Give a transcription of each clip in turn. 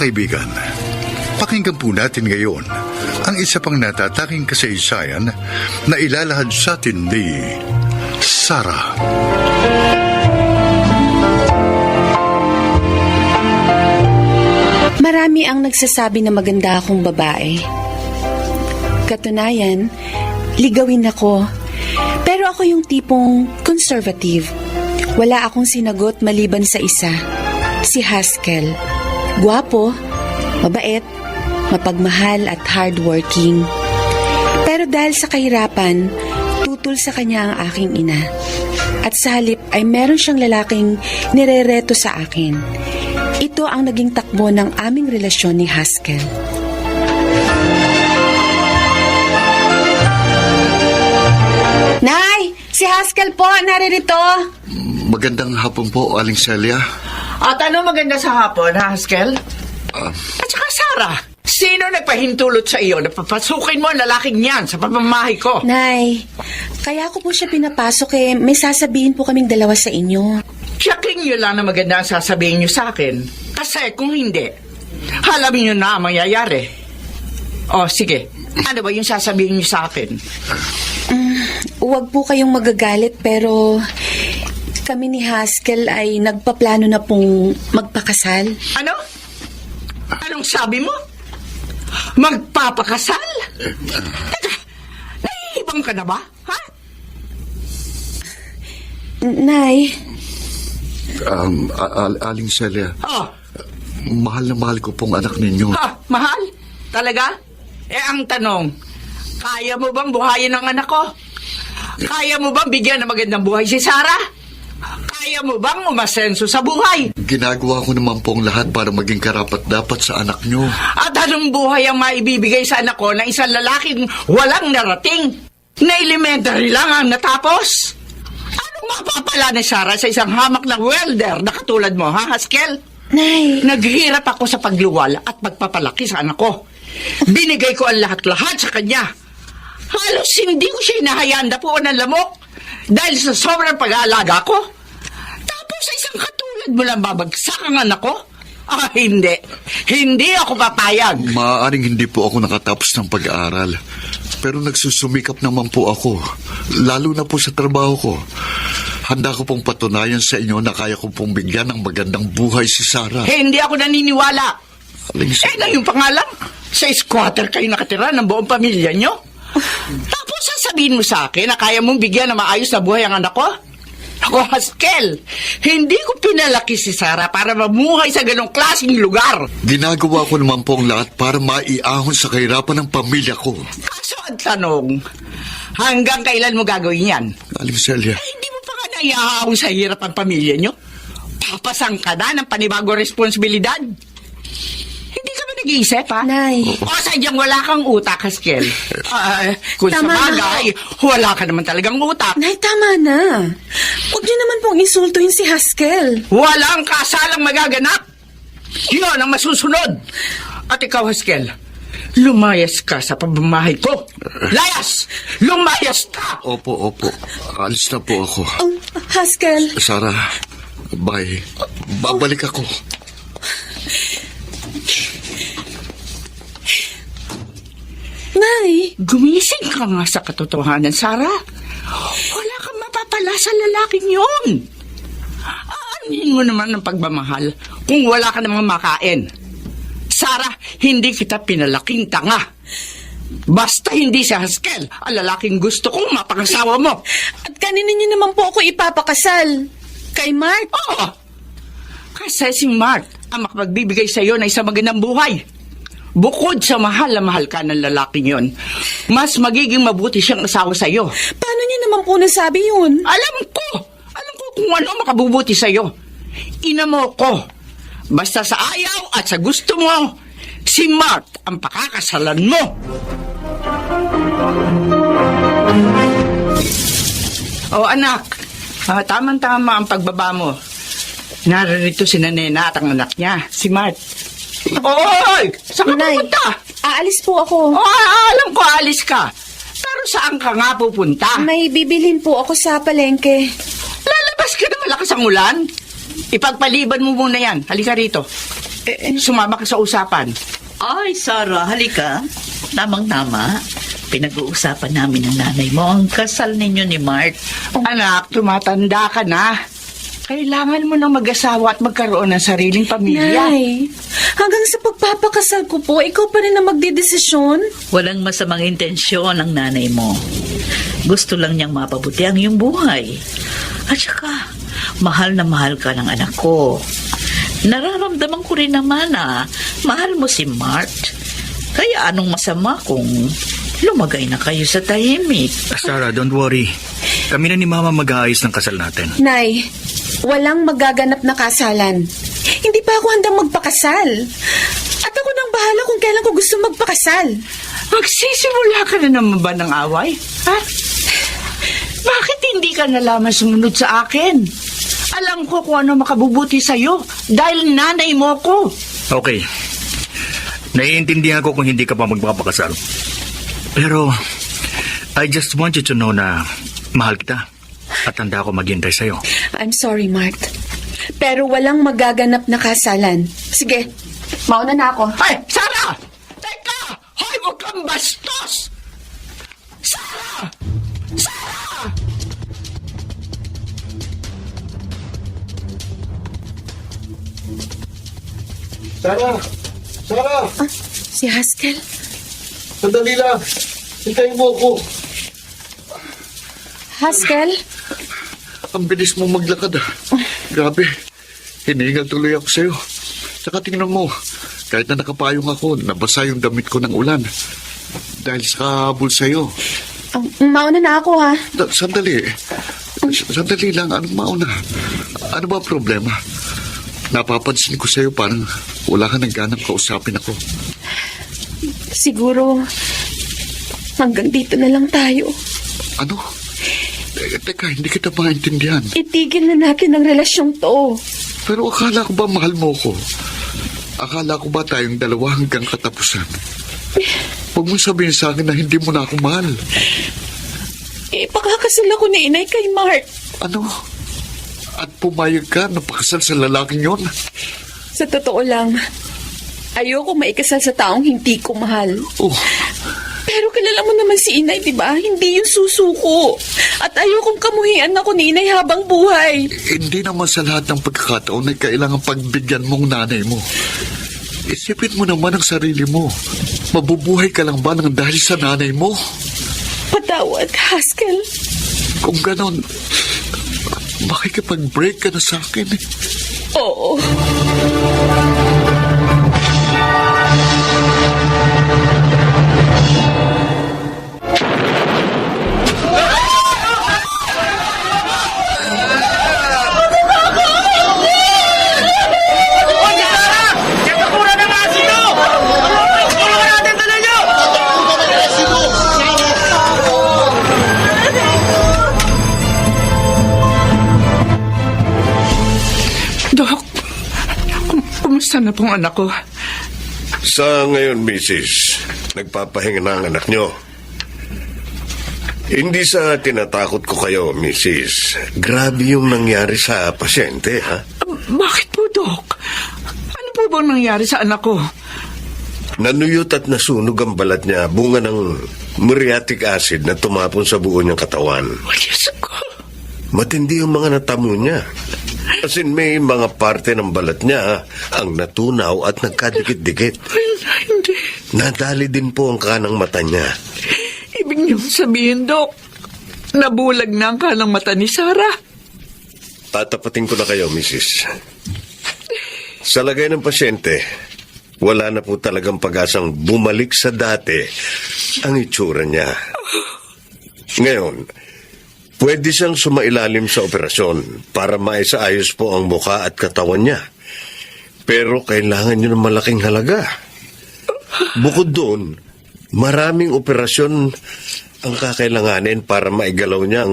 kaibigan, pakinggan po natin ngayon ang isa pang natataking kasaysayan na ilalahad sa atin ni Sarah. Marami ang nagsasabi na maganda akong babae. Katunayan, ligawin ako. Pero ako yung tipong conservative. Wala akong sinagot maliban sa isa, si Haskell. Gwapo, mabait, mapagmahal at hardworking. Pero dahil sa kahirapan, tutol sa kanya ang aking ina. At sa halip ay meron siyang lalaking nirereto sa akin. Ito ang naging takbo ng aming relasyon ni Haskell. Nay! Si Haskell po, naririto! Magandang hapon po, Aling Celia. At ano maganda sa hapon, Haskell? At saka Sarah, sino nagpahintulot sa iyo na papasukin mo ang lalaking yan sa pamamahay ko? Nay, kaya ko po siya pinapasok may sasabihin po kaming dalawa sa inyo. Tiyaking nyo lang na maganda ang sasabihin nyo sa akin. Kasi kung hindi, halamin nyo na ang mangyayari. O, sige. Ano ba yung sasabihin nyo sa akin? Huwag po kayong magagalit pero kami ni Haskell ay nagpaplano na pong magpakasal. Ano? Anong sabi mo? Magpapakasal? Teka, nahihibang ka na ba? Ha? Nay, Aling Celia, Oh, mahal na mahal ko pong anak ninyo. ha? Mahal? Talaga? Ang tanong, kaya mo bang buhayin ang anak ko? Kaya mo bang bigyan ng magandang buhay si Sarah? Kaya mo bang umasenso sa buhay? Ginagawa ko naman pong lahat para maging karapat-dapat sa anak nyo. At anong buhay ang maibibigay sa anak ko na isang lalaking walang narating? Na elementary lang ang natapos? Anong mapapala ni Sarah sa isang hamak na welder na katulad mo, ha, Haskell? Nay, Naghihirap ako sa pagluwal at pagpapalaki sa anak ko. Binigay ko ang lahat-lahat sa kanya. Halos hindi ko siya inahayaan na po ng lamok dahil sa sobrang pag-aalaga ko. Tapos sa isang katulad mo lang babagsak ang anak ko? Hindi. Hindi ako papayag. Maaaring hindi po ako nakatapos ng pag-aaral. Pero nagsusumikap naman po ako. Lalo na po sa trabaho ko. Handa ko pong patunayan sa inyo na kaya ko pong bigyan ng magandang buhay si Sarah. Hindi ako naniniwala. Aling Na yung pangalan, sa squatter kayo nakatira ng buong pamilya nyo? Tapos sasabihin mo sa akin na kaya mong bigyan ng maayos na buhay ang anak ko? Ako, Haskell, hindi ko pinalaki si Sarah para mamuhay sa ganong klaseng lugar. Ginagawa ko naman po ang lahat para maiahon sa kahirapan ng pamilya ko. Kaso ang tanong, hanggang kailan mo gagawin yan? Aling Celia, Hindi mo pa nga naiahon sa hirap ang pamilya nyo? Papasang ka na ng panibagong responsibilidad? Hindi ka ba nag-iisip, ha? Nay. O sadyang wala kang utak, Haskell. Kung Tama sa bagay, wala ka naman talagang utak. Nay, tama na. Huwag niyo naman pong insultuhin si Haskell. Walang kasalang magaganap. Yun ang masusunod. At ikaw, Haskell, lumayas ka sa pamamahay ko. Layas! Lumayas ka! opo. Alis na po ako. Oh, Haskell. Sarah, bye. Babalik ako. Nay, Gumising ka nga sa katotohanan, Sarah. Wala kang mapapala sa lalaking yun. Aanin mo naman ng pagmamahal kung wala ka namang makain. Sarah, hindi kita pinalaking tanga. Basta hindi si Haskell ang lalaking gusto kong mapangasawa mo. at kanino niyo naman po ako ipapakasal? Kay Mark? Oo. Kasi si Mark ang makapagbibigay sa iyo ng isang magandang buhay. Bukod sa mahal na mahal ka ng lalaking yon, mas magiging mabuti siyang asawa sa iyo. Paano niyo naman po nasabi yun? Alam ko kung ano makabubuti sa iyo. Ina mo ko. Basta sa ayaw at sa gusto mo, si Mark ang pakakasalan mo. Oh anak, tamang-tama ang pagbaba mo. Naririto si Nanena at ang anak niya, si Mark. Oy! Saan ka Nay, pupunta? aalis po ako. Alam ko alis ka. Pero saan ka nga pupunta? May bibilhin po ako sa palengke. Lalabas ka na malakas ang ulan? Ipagpaliban mo muna yan. Halika rito. Sumama ka sa usapan. Ay, Sarah, halika. Tamang-tama. Pinag-uusapan namin ng nanay mo ang kasal ninyo ni Mark. Anak, tumatanda ka na. Kailangan mo nang mag-asawa at magkaroon ng sariling pamilya. Nay, hanggang sa pagpapakasal ko po, ikaw pa rin ang magdedesisyon. Walang masamang intensyon ang nanay mo. Gusto lang niyang mapabuti ang iyong buhay. At saka, mahal na mahal ka ng anak ko. Nararamdaman ko rin naman na mahal mo si Mark. Kaya anong masama kung lumagay na kayo sa tahimik? Sarah, don't worry. Kami na ni Mama mag-aayos ng kasal natin. Nay, walang magaganap na kasalan. Hindi pa ako handang magpakasal. At ako nang bahala kung kailan ko gusto magpakasal. Magsisimula ka na naman ba ng away? Ha? Bakit hindi ka na lamang sumunod sa akin? Alam ko kung ano makabubuti sa'yo dahil nanay mo ko. Okay. Naiintindihan ko kung hindi ka pa magpapakasal. Pero, I just want you to know na mahal kita at handa ako maghintay sa'yo. I'm sorry, Mark. Pero walang magaganap na kasalan. Sige, mauna na ako. Ay, Sarah! Teka! Hoy, huwag kang bastos! Sarah! Sarah! Sarah! Sarah! Si Haskell? Sandali lang. Hintayin mo ako. Haskell? Ang bilis mo maglakad ah. Grabe. Hiningal tuloy ako sa'yo. Saka tingnan mo, kahit na nakapayong ako, nabasa yung damit ko ng ulan. Dahil sa kabul sa'yo. Mauna na ako, ha? Sandali. Sandali lang. Anong mauna? Ano ba problema? Napapansin ko sa'yo parang wala ka nang ganang kausapin ako. Siguro, hanggang dito na lang tayo. Ano? Teka, hindi kita maintindihan. Itigil na natin ang relasyong to. Pero akala ko ba mahal mo ko? Akala ko ba tayong dalawa hanggang katapusan? Huwag mo sabihin sa akin na hindi mo na ako mahal. Pakakasal ako ni inay kay Mark. Ano? At pumayag ka na pakasal sa lalaking yon? Sa totoo lang, ayoko maikasal sa taong hindi ko mahal. Oh, Pero kilala mo naman si inay, di ba? Hindi yung susuko. At ayokong kamuhian ako ni inay habang buhay. hindi naman sa lahat ng pagkakataon ay kailangan pagbigyan mong nanay mo. Isipin mo naman ang sarili mo. Mabubuhay ka lang ba ng dahil sa nanay mo? Patawad, Haskell. Kung ganon, makikipag-break ka na sa akin eh. Oo. Dok, kumusta na pong anak ko? Sa ngayon, Mrs., nagpapahinga na ang anak nyo. Hindi sa tinatakot ko kayo, Mrs. Grabe yung nangyari sa pasyente, ha? Bakit po, Dok? Ano po bang nangyari sa anak ko? Nanuyot at nasunog ang balat niya, bunga ng muriatic acid na tumapon sa buo niyang katawan. Oh, Diyos ko. Matindi yung mga natamo niya. As in, may mga parte ng balat niya ang natunaw at nagkadikit-dikit. Hindi. Nadali din po ang kanang mata niya. Ibig niyo sabihin, Dok, nabulag na ang kanang mata ni Sarah. Tatapatin ko na kayo, Mrs. Sa lagay ng pasyente, wala na po talagang pag-asang bumalik sa dati ang itsura niya. Ngayon, pwede siyang sumailalim sa operasyon para maisaayos po ang mukha at katawan niya. Pero kailangan niyo ng malaking halaga. Bukod doon, maraming operasyon ang kakailanganin para maigalaw niya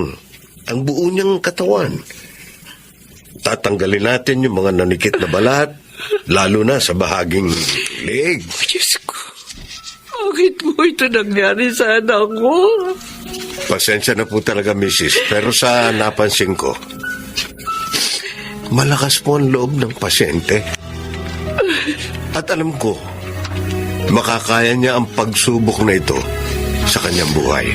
ang buo niyang katawan. Tatanggalin natin yung mga nanikit na balat, lalo na sa bahaging leeg. Diyos ko. Bakit po ito nangyari sa anak ko? Pasensya na po talaga, Mrs. Pero sa napansin ko, malakas po ang loob ng pasyente. At alam ko, makakaya niya ang pagsubok na ito sa kanyang buhay.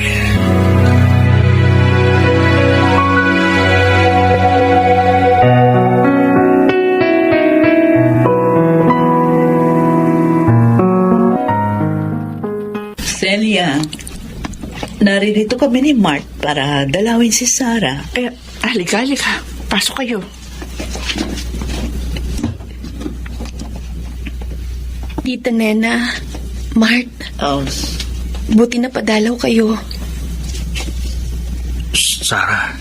Celia, naririto kami ni Mart para dalawin si Sarah. Halika. Pasok kayo. Tita Nena, Mart, Oh, buti na padalaw kayo. Sarah,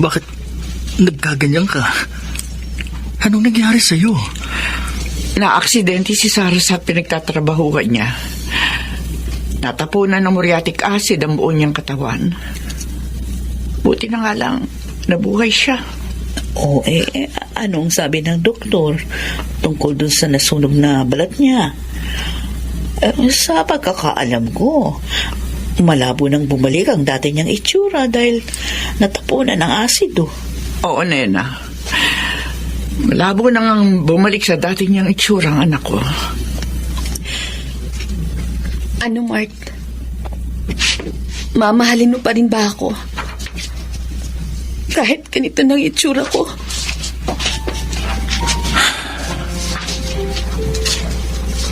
bakit nagkaganyan ka? Anong nangyari sa'yo? Na-aksidente si Sarah sa pinagtatrabahuhan niya. Natapunan ng muriatic acid ang buo niyang katawan. Buti na nga lang, nabuhay siya. oh, anong sabi ng doktor tungkol dun sa nasunog na balat niya? Sa pagkakaalam ko, malabo nang bumalik ang dati niyang itsura dahil natapunan ng asido. Oo, Nena. Malabo nang bumalik sa dati niyang itsura ang anak ko. Ano, Mart? Mamahalin mo pa rin ba ako? Kahit ganito ng itsura ko.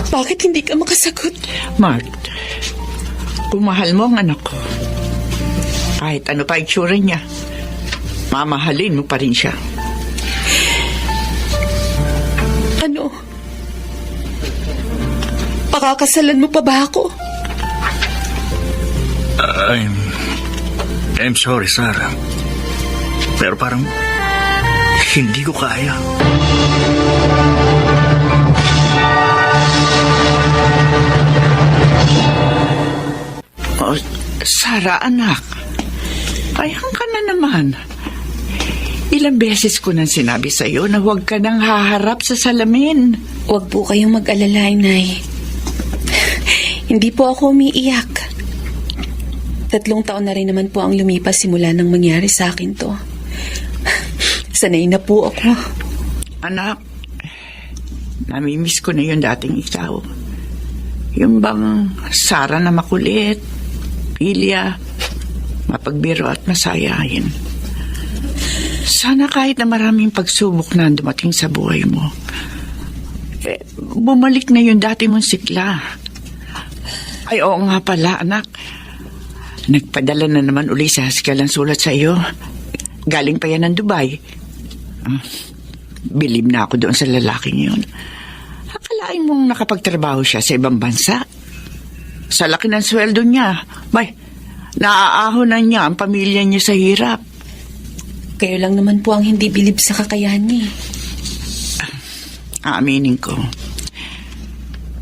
Bakit hindi ka makasagot? Mart, kung mahal mo ang anak ko, kahit ano pa itsura niya, mamahalin mo pa rin siya. Ano? Pakakasalan mo pa ba ako? I'm sorry, Sarah. Pero parang hindi ko kaya. Oh, Sarah, anak. Kayang ka na naman. Ilang beses ko nang sinabi sa'yo na huwag ka nang haharap sa salamin. Huwag po kayong mag-alala, Nay. Hindi po ako umiiyak. 3 taon na rin naman po ang lumipas simula nang mangyari sa akin to. Sanay na po ako. Anak, namimiss ko na yung dating ikaw. Yung bang Sarah na makulit, pilya, mapagbiro at masayahin. Sana kahit na maraming pagsubok na dumating sa buhay mo, bumalik na yung dati mong sigla. Ay, oo nga pala, anak. Nagpadala na naman uli si Haskell ang sulat sa iyo. Galing pa yan ng Dubai. Bilib na ako doon sa lalaking yun. Akalain mong nakapagtrabaho siya sa ibang bansa. Sa laki ng sweldo niya, naaahonan niya ang pamilya niya sa hirap. Kayo lang naman po ang hindi bilib sa kakayahan niya. Aaminin ko.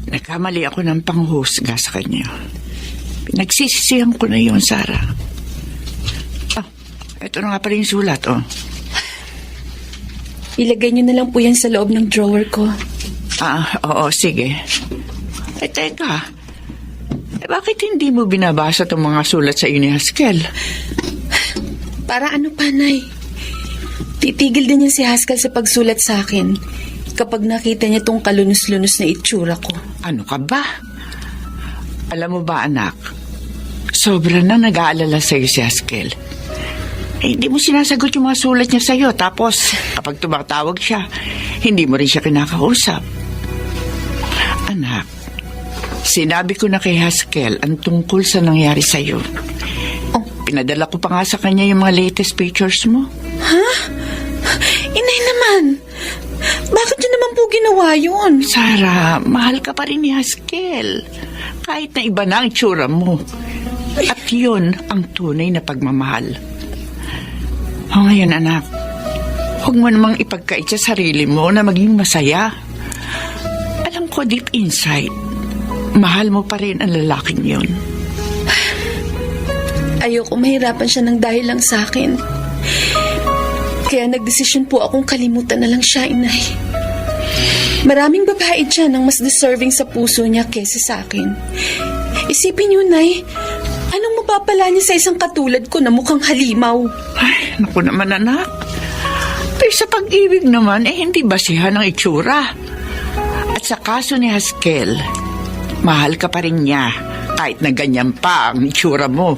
Nagkamali ako ng panghusga sa kanya. Pinagsisisihan ko na yun, Sarah. Ito na nga pala yung sulat, oh. Ilagay niyo na lang po yan sa loob ng drawer ko. Oo, sige. Teka. Bakit hindi mo binabasa itong mga sulat sa iyo ni Haskell? Para ano pa, Nay? Titigil din niya si Haskell sa pagsulat sa akin kapag nakita niya itong kalunos-lunos na itsura ko. Ano ka ba? Alam mo ba, anak, sobra na nag-aalala sa iyo si Haskell. Hindi mo sinasagot yung mga sulat niya sa iyo, tapos kapag tumatawag siya, hindi mo rin siya kinakausap. Anak, sinabi ko na kay Haskell ang tungkol sa nangyari sa iyo. Oh. Pinadala ko pa nga sa kanya yung mga latest pictures mo. Ha? Inay naman, bakit niyo naman po ginawa yun? Sarah, mahal ka pa rin ni Haskell. Kahit na iba na ang itsura mo. At yun ang tunay na pagmamahal. O ngayon, anak, huwag mo namang ipagkait sa sarili mo na maging masaya. Alam ko deep inside, mahal mo pa rin ang lalaking yun. Ayoko mahirapan siya ng dahil lang sa akin. Kaya nagdesisyon po akong kalimutan na lang siya, Inay. Maraming babae dyan ang mas deserving sa puso niya kesa sa akin. Isipin niyo, Nay, anong mapapala niya sa isang katulad ko na mukhang halimaw? Ay, naku naman, anak. Pero sa pag-ibig naman, hindi basihan ang itsura. At sa kaso ni Haskell, mahal ka pa rin niya kahit na ganyan pa ang itsura mo.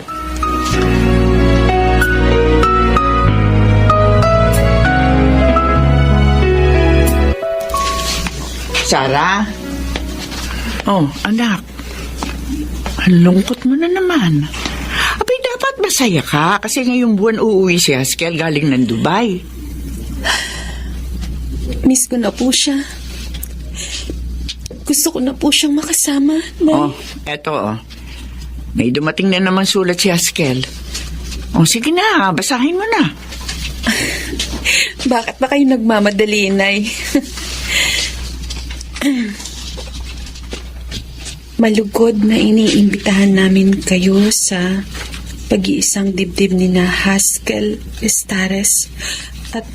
Sarah? Oh, anak. Ang lungkot mo na naman. Abay, dapat masaya ka kasi ngayong buwan uuwi si Haskell galing ng Dubai. Miss ko na po siya. Gusto ko na po siyang makasama, Nay. Oh, eto oh. May dumating na naman sulat si Haskell. Oh, sige na, basahin mo na. Bakit ba kayo nagmamadali, Nay? Malugod na iniimbitahan namin kayo sa pag-iisang dibdib ni na Haskell Estares at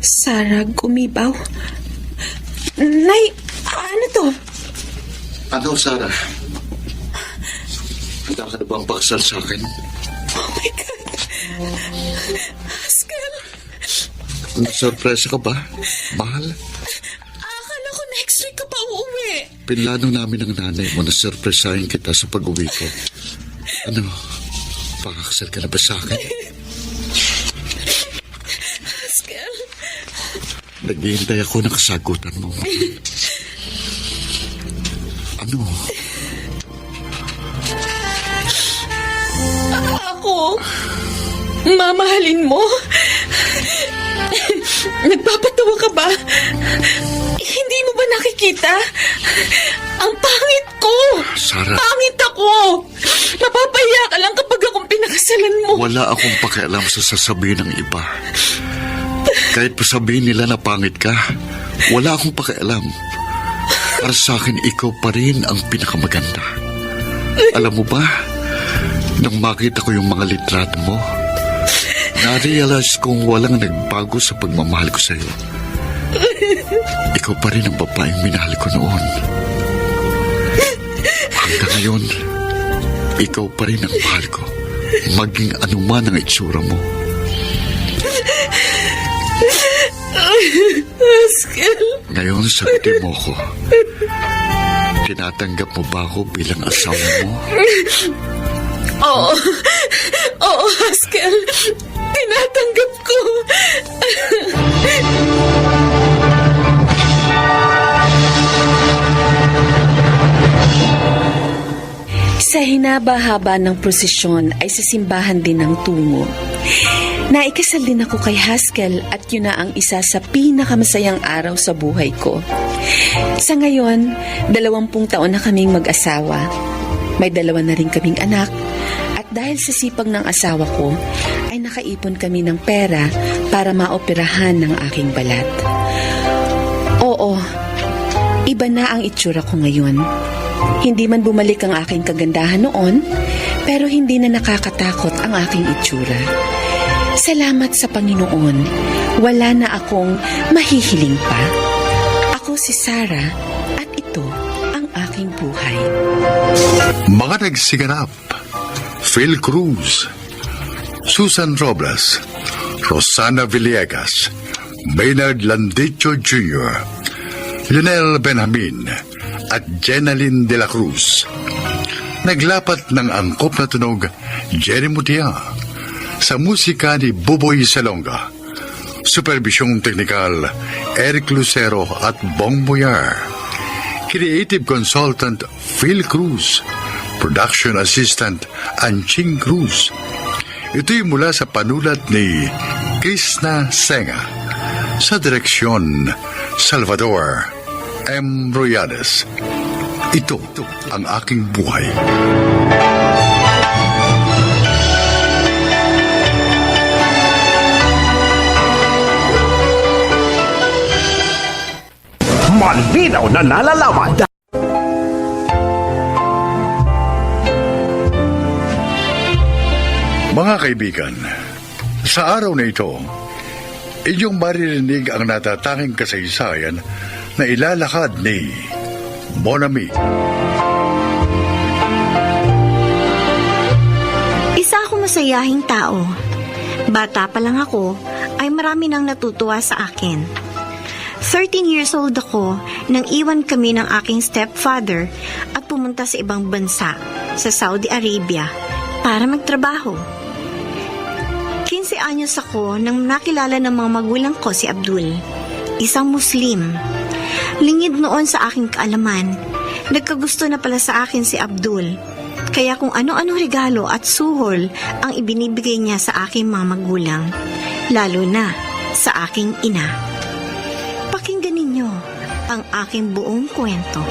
Sarah Gumibaw. Nay, ano to? Ano, Sarah? Handa ka na bang pakasal sa akin? Oh my God. Haskell, Sorpresa ka ba? Mahal? akala ko next week ka pa uuwi. Pinlano namin ng nanay mo na surpresahin kita sa pag-uwi ko. Ano? Pakakasal ka na ba sa akin? Haskell, Naghihintay ako ng kasagutan mo. Ano? ako? Mamahalin mo? Nagpapatawa ka ba? Hindi mo ba nakikita? Ang pangit ko! Sarah. Pangit ako! Mapapahiya ka lang kapag akong pinakasalan mo. Wala akong pakialam sa sasabihin ng iba. Kahit pa sabihin nila na pangit ka, wala akong pakialam. Para sa akin, ikaw pa rin ang pinakamaganda. Alam mo ba, nang makita ko yung mga litrato mo, na-realize kong walang nagbago sa pagmamahal ko sa'yo. Ikaw pa rin ang babaeng minahal ko noon. Hanggang ngayon, ikaw pa rin ang mahal ko, maging anuman ang itsura mo. Haskell, Ngayon, sagutin mo ko. Tinatanggap mo ba ako bilang asawa mo? oo. Oo, Haskell. Tinatanggap ko. Sa hinaba-haba ng prosesyon ay sa simbahan din ang tungo. Naikasal din ako kay Haskell at yun na ang isa sa pinakamasayang araw sa buhay ko. Sa ngayon, 20 taon na kaming mag-asawa. May 2 na rin kaming anak at dahil sa sipag ng asawa ko, ay nakaipon kami ng pera para maoperahan ng aking balat. Oo, iba na ang itsura ko ngayon. Hindi man bumalik ang aking kagandahan noon, pero hindi na nakakatakot ang aking itsura. Salamat sa Panginoon, wala na akong mahihiling pa. Ako si Sarah at ito ang aking buhay. Mga nagsiganap, Phil Cruz, Susan Robles, Rosana Villegas, Maynard Landicho Jr., Lionel Benjamin, at Jenaline de la Cruz. Naglapat ng angkop na tunog, Jerry Mutia, sa musika ni Buboy Salonga. Supervisyong teknikal, Eric Lucero at Bong Boyar. Creative Consultant, Phil Cruz. Production Assistant, Anching Cruz. Ito'y mula sa panulat ni Krishna Senga. Sa direksyon, Salvador M. Royales. Ito ang aking buhay. Malinaw na nalalaman. Mga kaibigan, sa araw na ito, inyong maririnig ang natatanging kasaysayan na ilalakad ni Monami. Isa akong masayahing tao. Bata pa lang ako, ay marami nang natutuwa sa akin. 13 years old ako nang iwan kami ng aking stepfather at pumunta sa ibang bansa, sa Saudi Arabia, para magtrabaho. 15 anyos ako nang nakilala ng mga magulang ko si Abdul, isang Muslim. Lingid noon sa aking kaalaman, nagkagusto na pala sa akin si Abdul. Kaya kung ano-ano regalo at suhol ang ibinibigay niya sa aking mga magulang, lalo na sa aking ina. Pakinggan ninyo ang aking buong kwento.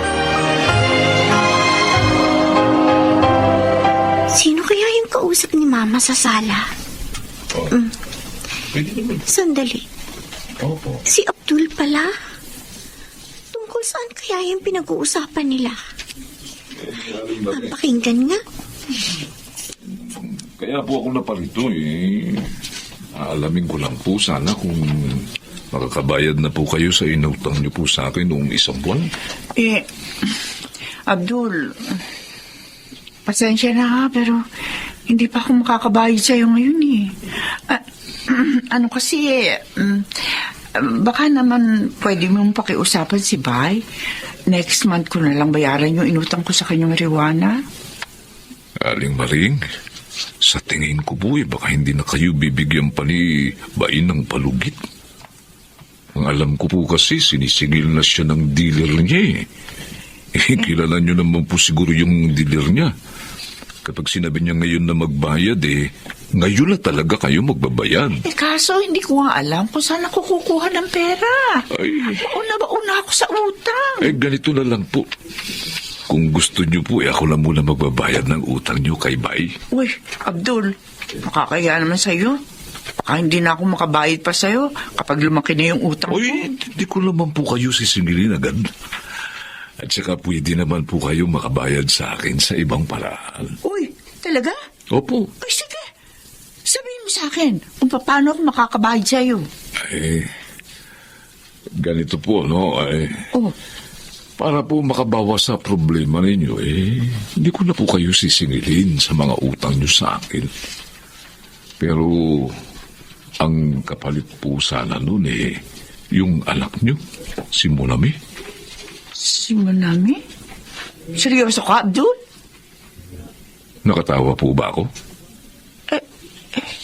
Sino kaya yung kausap ni Mama sa sala? Sandali. Si Abdul pala? Tungkol saan kaya yung pinag-uusapan nila? Pakinggan nga. Kaya po ako napalito eh. Aalamin ko lang po sana kung makakabayad na po kayo sa inutang niyo po sa akin noong isang buwan. Abdul, pasensya na ha, pero hindi pa ako makakabayad sa'yo ngayon eh. Baka naman pwede mong pakiusapan si Bay. Next month ko na lang bayaran yung inutang ko sa kanyang marijuana. Aling Maring, sa tingin ko po baka hindi na kayo bibigyan pa ni Bain ng palugit. Ang alam ko po kasi sinisigil na siya ng dealer niya eh. Kilala niyo naman po siguro yung dealer niya. Kapag sinabi niya ngayon na magbayad ngayon na talaga kayo magbabayad. Kaso hindi ko nga alam kung saan ako kukuha ng pera. Ay. Mauna ako sa utang. Ganito na lang po. Kung gusto niyo po, ako lang muna magbabayad ng utang niyo kay Bay. Uy, Abdul, makakaya naman sa'yo. Baka hindi na ako makabayad pa sa'yo kapag lumaki na yung utang ko. Hindi ko naman po kayo sisingilin agad. At saka pwede naman po kayo makabayad sa akin sa ibang paraan. Uy, talaga? Opo. Ay, sige. Sabihin mo sa akin kung paano ako makakabayad sa'yo. Ganito po, no? Oh. Para po makabawas sa problema ninyo, hindi ko na po kayo sisingilin sa mga utang nyo sa akin. Pero, ang kapalit po sana nun yung anak nyo, si Monami. Si Monami? Seryoso ka, Abdul? Nakatawa po ba ako?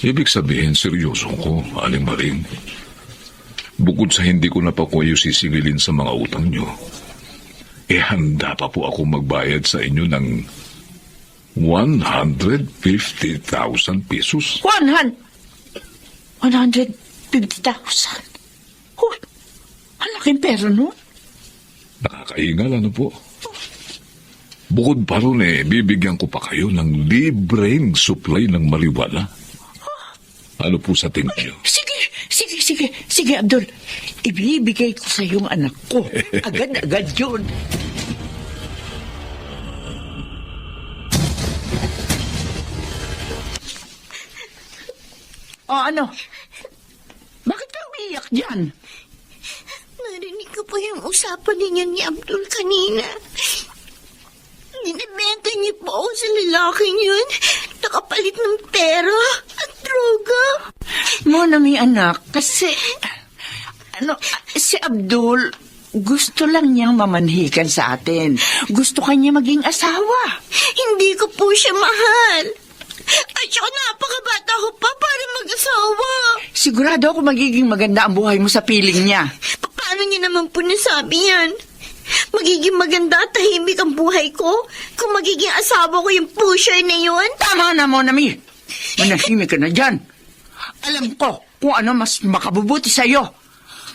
Ibig sabihin, seryoso ko, Aling Maring. Bukod sa hindi ko na pa kayo sisingilin sa mga utang nyo, handa pa po ako magbayad sa inyo ng 150,000 pesos. 150,000? Uy, ang laking pera nun. Nakakaingal, ano po? Bukod pa ron bibigyan ko pa kayo ng libreng supply ng marijuana. Ano po sa tingin nyo? Sige, Abdul. Ibibigay ko sa yung anak ko. Agad-agad yun. Ano? Bakit ka umiiyak dyan? Narinig ko po yung usapan ninyo ni Abdul kanina. Ninibenta niyo po ako sa lalaking yun. Nakapalit ng pera at droga. Monami, anak, kasi si Abdul gusto lang niyang mamanhikan sa atin. Gusto kanya maging asawa. Hindi ko po siya mahal. At saka napakabata ko pa para mag-asawa. Sigurado ako magiging maganda ang buhay mo sa piling niya. Paano niya naman po nasabi yan? Magiging maganda at tahimik ang buhay ko kung magiging asawa ko yung pusher na yun? Tama na, Monami. Manahimik ka na dyan. Alam ko kung ano mas makabubuti sa'yo.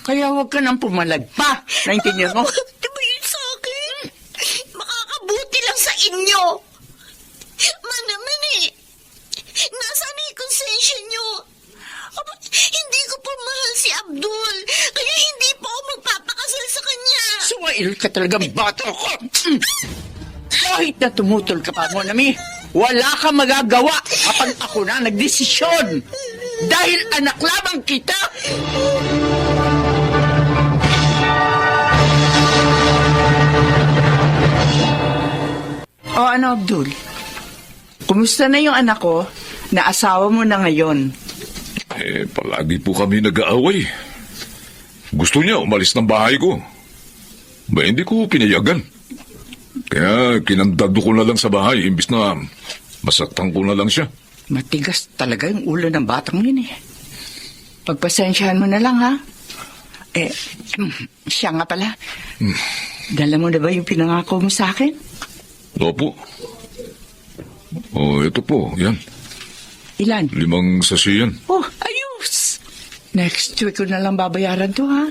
Kaya huwag ka nang pumalag pa. Naintindihan mo? Diba yun sa akin? Makakabuti lang sa inyo. Manaman nasaan na yung konsensya nyo? Hindi ko pa mahal si Abdul. Kaya hindi pa ako magpapakasal sa kanya. Suwail ka talagang bata ko. Kahit na tumutol ka pa, Monami, wala kang magagawa kapag ako na nagdesisyon. Dahil anak lamang kita. Ano, Abdul? Kumusta na yung anak ko na asawa mo na ngayon? Palagi po kami nag-aaway. Gusto niya umalis ng bahay ko. Ba, hindi ko pinayagan. Kaya kinandado ko na lang sa bahay imbis na masaktan ko na lang siya. Matigas talaga yung ulo ng batang yun eh. Pagpasensyahan mo na lang ha. Siya nga pala. Dala mo na ba yung pinangako mo sa akin? Opo. Oh, ito po, yan. Ilan? 5 sasi yan. Oh, ayos! Next week ko na lang babayaran to ha.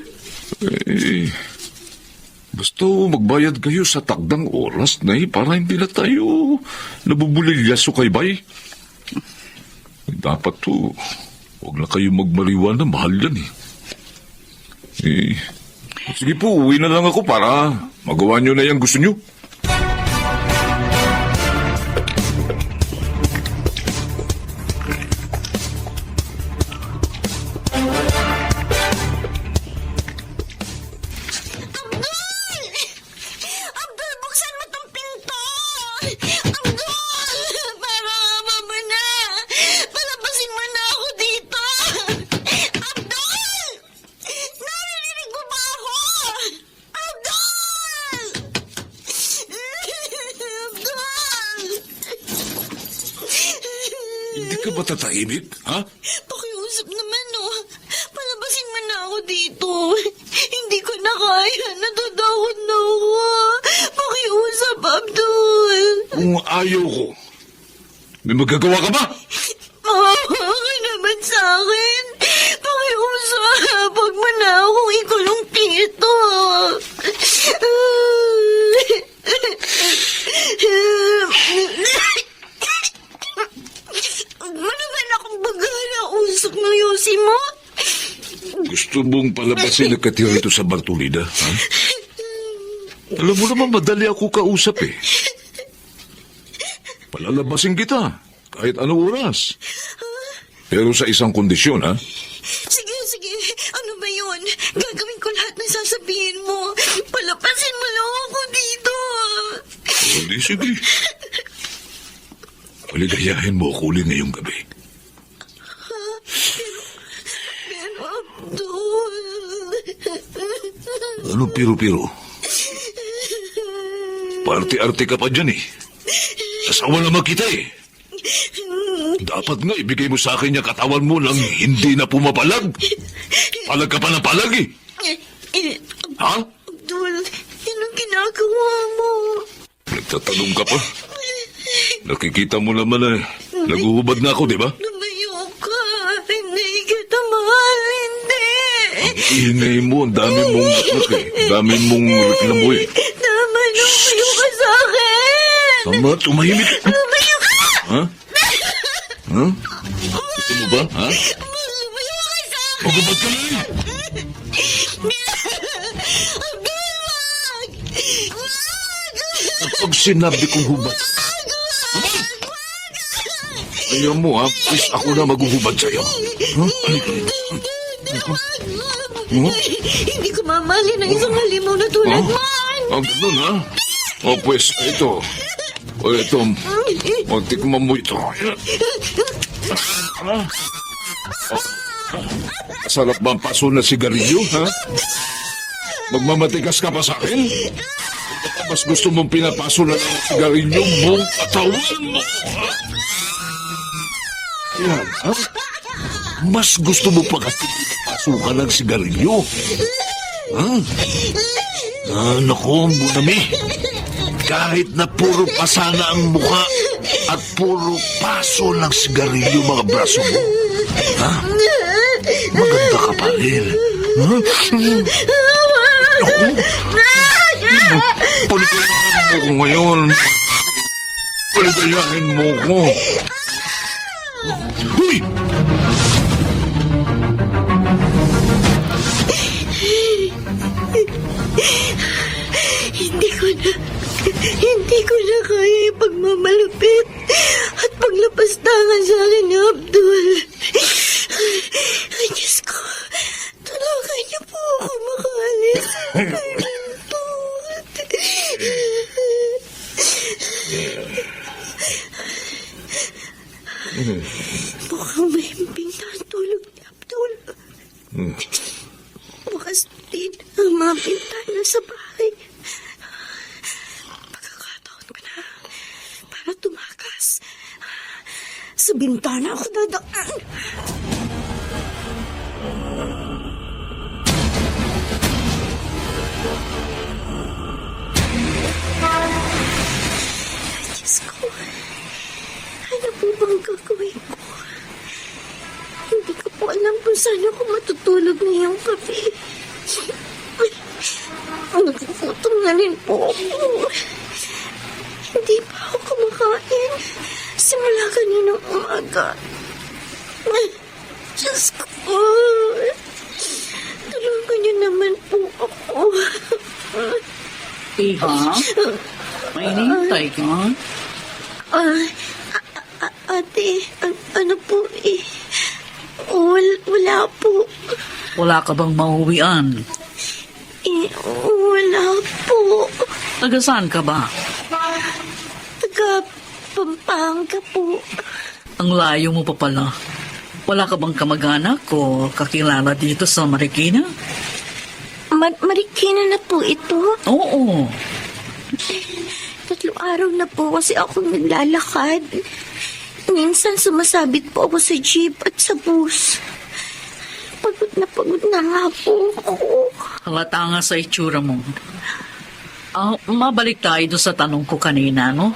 Basta magbayad kayo sa takdang oras na para hindi na tayo nabubulilyaso kay Bay. Dapat to, huwag na kayo magmaliwan na mahal yan sige po, uwi na lang ako para magawa nyo na yung gusto nyo. Abdul, buksan mo tong pinto! Abdul! Para mama na! Palabasin mo na ako dito! Abdul! Naririnig mo ba ako? Abdul! Abdul! Hindi ka ba tatahimik, ha? Pakiusap naman, oh. Palabasin mo na ako dito. Hindi ko na kaya. Natatakot na ako. Pakiusap, Abdul. Kung ayaw ko, may magagawa ka ba? Maawa ka naman sa akin. Pakiusap. Huwag mo na akong ikulong dito. Managan akong bagala usok ng yosi mo. Gusto mong palabasin na katira ito sa Bartolida, ha? Alam mo naman, madali ako kausap Palalabasin kita, kahit anong oras. Pero sa isang kondisyon, ha? Sige, sige. Ano ba yun? Gagawin ko lahat ng sasabihin mo. Palapasin mo lang ako dito. Hindi, sige. Paligayahin mo ako uli ngayong gabi. Pero Abdul... Ano piro-piro? Party-arte ka pa dyan Asawa naman kita Dapat nga ibigay mo sa akin yung katawan mo nang hindi na pumapalag. Palag ka pa ng palag Ha? Abdul, yun ang ginagawa mo. Nagtatanong ka pa? Nakikita mo naman naguhubad na ako, di ba? Lumayo ka. Hindi kita mahal. Hindi. Ingay mo, ang dami mong naknak dami mong reklamo Tama, lumayo ka sa akin. Tama, tumahimik. Lumayo ka. Ha? Ha? Gusto mo ba, ha? Lumayo ka sa akin. Magubad ka na Abdul, wag. Wag. Pag sinabi kong hubad, ayaw mo please ako na maghuhubad sa'yo. Hindi ko mamali ng isang halimaw na tulad mo. Ganun pues, ito. Ito, tikman mo ito. Sarap ba ang paso na sigarilyo, ha? Magmamatigas ka pa sa akin? Mas gusto mong pinapaso na ng sigarilyo mong katawan mo, ha? Yan, ha? Mas gusto mo pa kasi pinapaso ka ng sigarilyo? Ha? Naku, Bunami. Kahit na puro pasana ang mukha at puro paso ng sigarilyo mga braso mo, ha? Maganda ka pa rin. Ha? Naku. Paligayahin mo ko ngayon. Paligayahin mo ko. Huy! Hindi ko na kaya ipagmamalupit at paglapastangan sa akin ni Abdul. Ay, Diyos ko, tulungan niyo po ako makaalis sa ito. Mukhang mahimbing na ang tulog ni Abdul. Bukas mga bintana sa bahay. Pagkakataon ko na para tumakas. Sa bintana ako dadaan. Diyos ko, ano po bang gagawin ko? Hindi ko po alam kung saan ako matutulog ngayong gabi. Nagugutom na rin po ako. Hindi pa ako kumakain simula kaninang umaga. Diyos ko, tulungan niyo naman po ako. Iha? May hinihintay ka? Ate, ano po eh? Wala po. Wala ka bang mauwian? Wala po. Taga saan ka ba? Taga Pampanga po. Ang layo mo pa pala. Wala ka bang kamag-anak o kakilala dito sa Marikina? Marikina na po ito. Oo. 3 araw na po kasi ako naglalakad. Minsan sumasabit po ako sa jeep at sa bus. Pagod na nga po ako. Halata nga sa itsura mo. Mabalik tayo doon sa tanong ko kanina, no?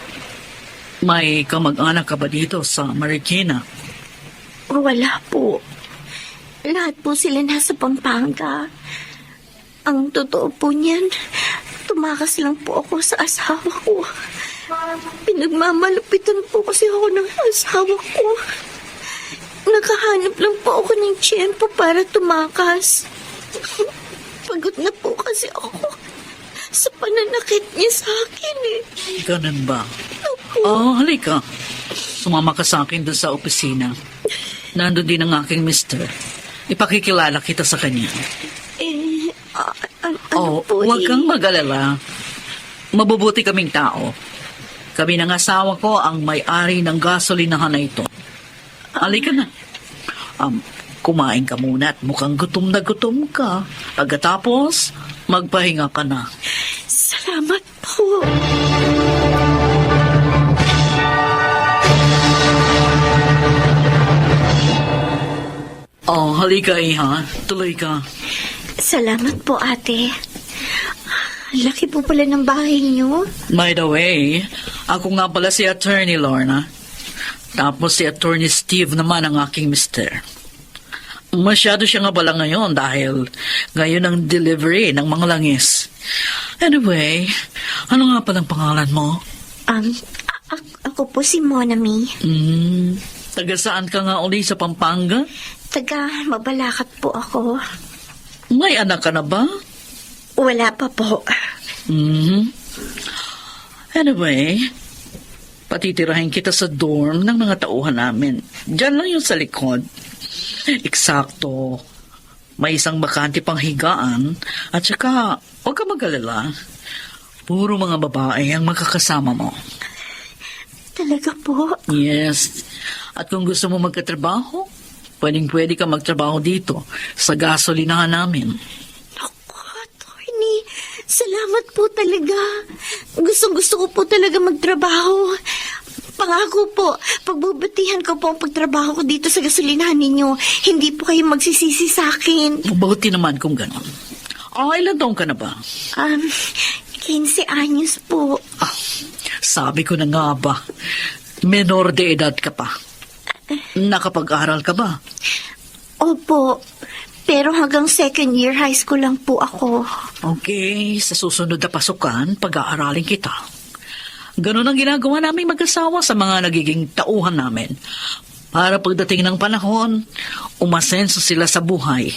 May kamag-anak ka ba dito sa Marikina? Wala po. Lahat po sila nasa Pampanga. Ang totoo po niyan, tumakas lang po ako sa asawa ko. Pinagmamalupitan po kasi ako ng asawa ko. Nakahanap lang po ako ng tiyempo para tumakas. Pagod na po kasi ako sa pananakit niya sa akin eh. Ganun ba? Halika. Sumama ka sa akin doon sa opisina. Nandun din ang aking mister. Ipakikilala kita sa kanya. Ano po Huwag kang mag-alala. Mabubuti kaming tao. Kami ng asawa ko ang may-ari ng gasolinahan na ito. Halika na. Kumain ka muna at mukhang gutom na gutom ka. Pagkatapos, magpahinga ka na. Salamat po. Halika iha. Tuloy ka. Salamat po, ate. Laki po pala ng bahay niyo. By the way, ako nga pala si Attorney Lorna. Tapos si Attorney Steve naman ang aking mister. Masyado siya nga pala ngayon dahil ngayon ang delivery ng mga langis. Anyway, ano nga palang pangalan mo? Ako po si Monami. Taga saan ka nga uli sa Pampanga? Taga Mabalacat po ako. May anak ka na ba? Wala pa po. Anyway, patitirahin kita sa dorm ng mga tauhan namin. Diyan lang yung sa likod. Eksakto. May isang bakante pang higaan at saka huwag ka mag-alala. Puro mga babae ang makakasama mo. Talaga po? Yes. At kung gusto mo magkatrabaho, pwedeng-pwede ka magtrabaho dito sa gasolinahan namin. Naku, Attorney, salamat po talaga. Gustong-gusto ko po talaga magtrabaho. Pangako po, pagbubutihan ko po ang pagtrabaho ko dito sa gasolinahan ninyo. Hindi po kayo magsisisi sa akin. Mabuti naman kung gano'n. Ilan taong ka na ba? 15 anyos po. Sabi ko na nga ba, menor de edad ka pa. Nakapag-aral ka ba? Opo, pero hanggang 2nd year high school lang po ako. Okay, sa susunod na pasukan, pag-aaralin kita. Ganon ang ginagawa namin mag-asawa sa mga nagiging tauhan namin. Para pagdating ng panahon, umasenso sila sa buhay.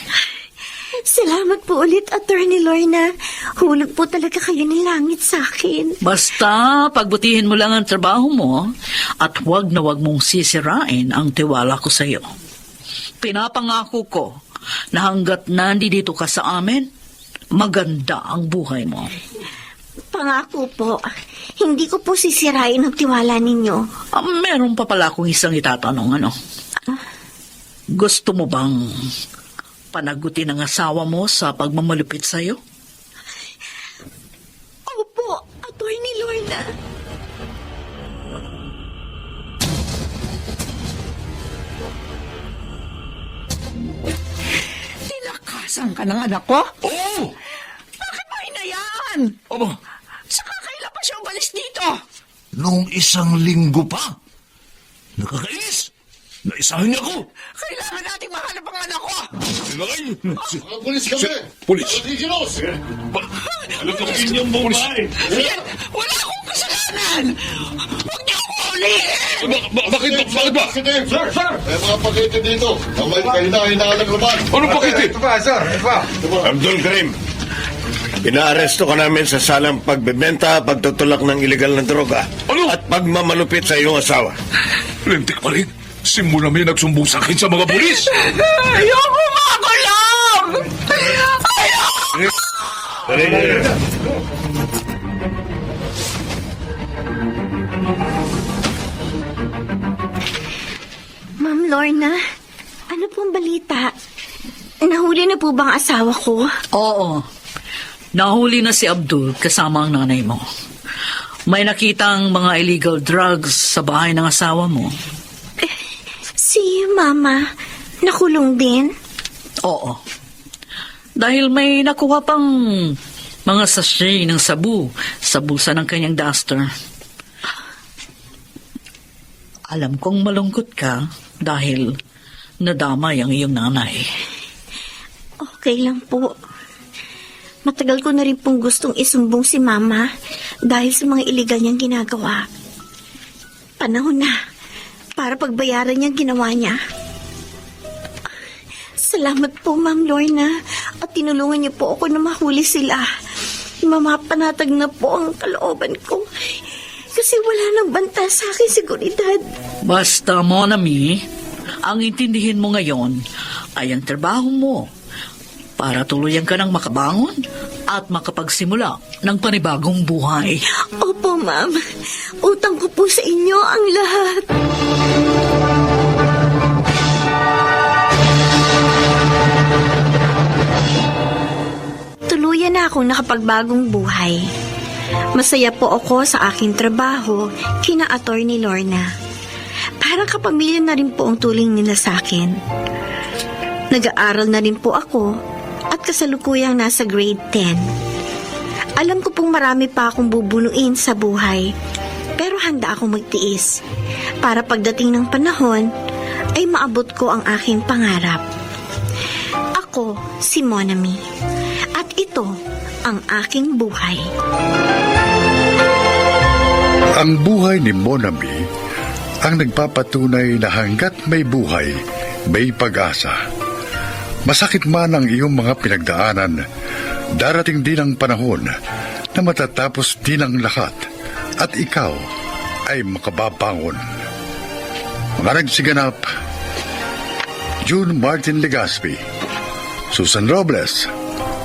Salamat po ulit, Attorney Lorna. Hulog po talaga kayo ng langit sa akin. Basta, pagbutihin mo lang ang trabaho mo at huwag na huwag mong sisirain ang tiwala ko sa iyo. Pinapangako ko na hanggat nandito ka sa amin, maganda ang buhay mo. Pangako po, hindi ko po sisirain ang tiwala ninyo. Meron pa pala akong isang itatanong, Gusto mo bang panagutin ang asawa mo sa pagmamalupit sa'yo? Sinaktan ka ng anak ko? Oo! Bakit mo hinayaan? Aba, Saka kailan pa siya umalis dito? Noong 1 linggo pa. Nakakainis. Naisahan niya ako. Kailangan nating mahanap ang anak ko. Kailangan. Pulis kami! Pulis. Alam ko yung babae. Yan, wala akong kasalanan. Huwag niyo ako ulihin. Bakit ba? Sir! May mga pakete dito. Kamay kahina-hina ng laban. Ano pakiti? Abdul Karim, inaaresto ka namin sa salang pagbebenta, pagtutulak ng iligal na droga. Ano? At pagmamalupit sa iyong asawa. Lintik pa rin. Simula may nagsumbong sa akin sa mga pulis. Ayoko makulong. Ma'am Lorna, ano pong balita? Nahuli na po bang asawa ko? Oo. Nahuli na si Abdul kasama ang nanay mo. May nakitang mga illegal drugs sa bahay ng asawa mo. Si Mama, nakulong din? Oo. Dahil may nakuha pang mga sachet ng sabu sa bulsa ng kanyang duster. Alam kong malungkot ka dahil nadamay ang iyong nanay. Okay lang po. Matagal ko na rin pong gustong isumbong si Mama dahil sa mga iligal niyang ginagawa. Panahon na para pagbayaran niyang ginawa niya. Salamat po, Ma'am Lorna, at tinulungan niyo po ako na mahuli sila. Mamapanatag na po ang kalooban ko kasi wala nang banta sa akin seguridad. Basta, Monami, ang intindihin mo ngayon ay ang trabaho mo para tuluyan ka ng makabangon at makapagsimula ng panibagong buhay. Opo, Ma'am. Utang ko po sa inyo ang lahat. Tuluyan na akong nakapagbagong buhay. Masaya po ako sa aking trabaho kina Attorney Lorna. Parang kapamilya na rin po ang tuling nila sa akin. Nag-aaral na rin po ako at kasalukuyang nasa grade 10. Alam ko pong marami pa akong bubunuin sa buhay, pero handa akong magtiis para pagdating ng panahon ay maabot ko ang aking pangarap. Ako si Monami at ito ang aking buhay. Ang buhay ni Monami ang nagpapatunay na hanggat may buhay, may pag-asa. Masakit man ang iyong mga pinagdaanan, darating din ang panahon na matatapos din ang lahat at ikaw ay makababangon. Mga nagsiganap, June Martin Legaspi, Susan Robles,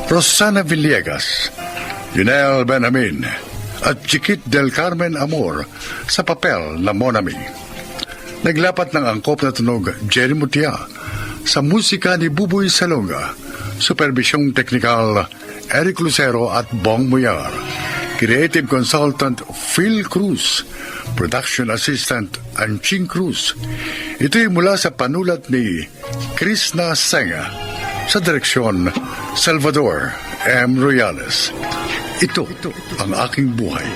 Rosana Villegas, Junel Benjamin, at Chiquit del Carmen Amor sa papel na Monami. Naglapat ng angkop na tunog Jerry Mutia, sa musika ni Buboy Salonga, supervisyong teknikal Eric Lucero at Bong Muyar, creative consultant Phil Cruz, production assistant Anching Cruz. Ito'y mula sa panulat ni Krishna Senga, sa direksyon Salvador M. Royales. Ito ang aking buhay.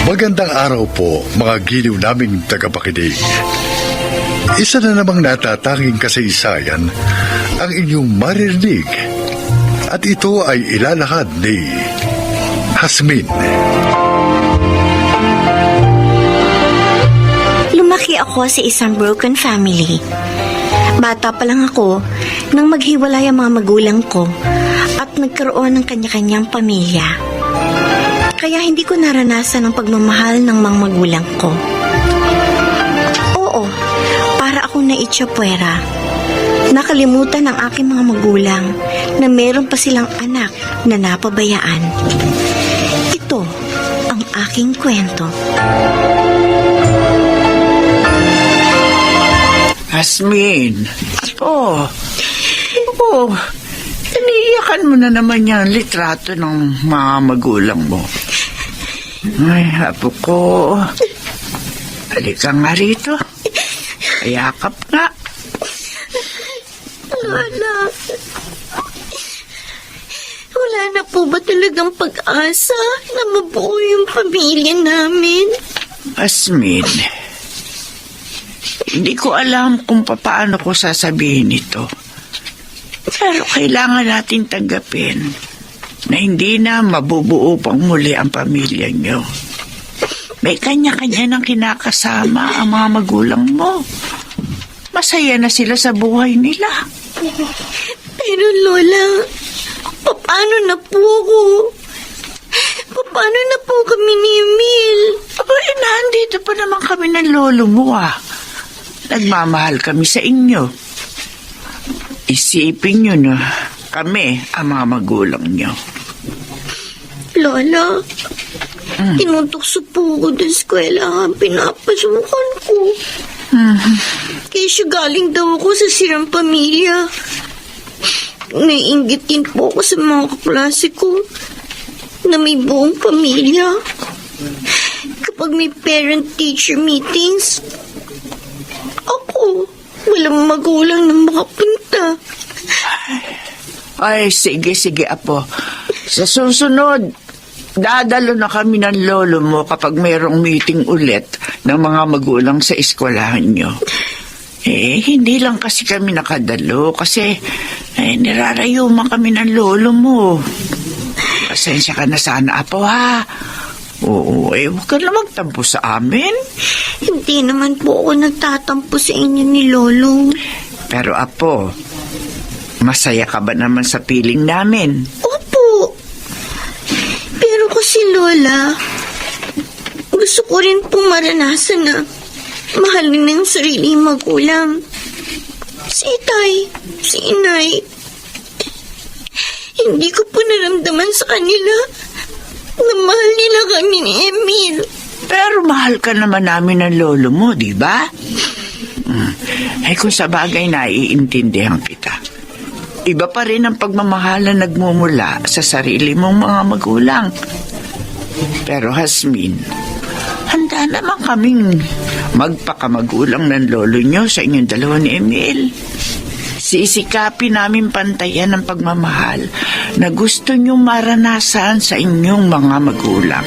Magandang araw po, mga giliw naming tagapakinig. Isa na namang natatanging kasaysayan ang inyong maririnig at ito ay ilalahad ni Hasmin. Lumaki ako sa isang broken family. Bata pa lang ako nang maghiwalay ang mga magulang ko at nagkaroon ng kanya-kanyang pamilya. Kaya hindi ko naranasan ang pagmamahal ng mga magulang ko. Oo, para akong naitsapwera. Nakalimutan ng aking mga magulang na meron pa silang anak na napabayaan. Ito ang aking kwento. Hasmin. Oh, iniiyakan mo na naman yung litrato ng mga magulang mo. Ay, hapo ko. Halika nga rito. Ayakap nga. Lola, wala na po ba talagang pag-asa na mabuo yung pamilya namin? Asmin, hindi ko alam kung paano ko sasabihin ito. Pero kailangan natin tanggapin na hindi na mabubuo pang muli ang pamilya nyo. May kanya-kanya ng kinakasama ang mga magulang mo. Masaya na sila sa buhay nila. Pero Lola, paano na po ako? Paano na po kami ni Emil? Abay, nandito pa naman kami ng lolo mo Nagmamahal kami sa inyo. Isipin nyo na kami ang mga magulang nyo. Lola, tinutukso po ako doon sa eskwela. Pinapasukan ko. Kaya siya galing daw ako sa sirang pamilya. Naiinggit din po ako sa mga kaklase ko na may buong pamilya. Kapag may parent-teacher meetings, ako, walang magulang na makapunta. Ay, sige, apo. Sa susunod, dadalo na kami ng lolo mo kapag mayroong meeting ulit ng mga magulang sa eskwelahan nyo. Hindi lang kasi kami nakadalo kasi nirarayuman kami ng lolo mo. Pasensya ka na sana, apo, ha? Oo, huwag ka na magtampo sa amin. Hindi naman po ako nagtatampo sa inyo ni Lolo. Pero, apo, masaya ka ba naman sa piling namin? Opo. Pero kasi Lola, gusto ko rin pong maranasan na mahalin ng sariling magulang. Si Itay, si Inay. Hindi ko po naramdaman sa kanila na mahal nila kami ni Emil. Pero mahal ka naman namin ng lolo mo, di ba? Kung sa bagay naiintindihan kita. Iba pa rin ang pagmamahal na nagmumula sa sarili mong mga magulang. Pero Hasmin, handa naman kaming magpakamagulang ng lolo nyo sa inyong dalawa ni Emil. Sisikapin namin pantayan ang pagmamahal na gusto nyong maranasan sa inyong mga magulang.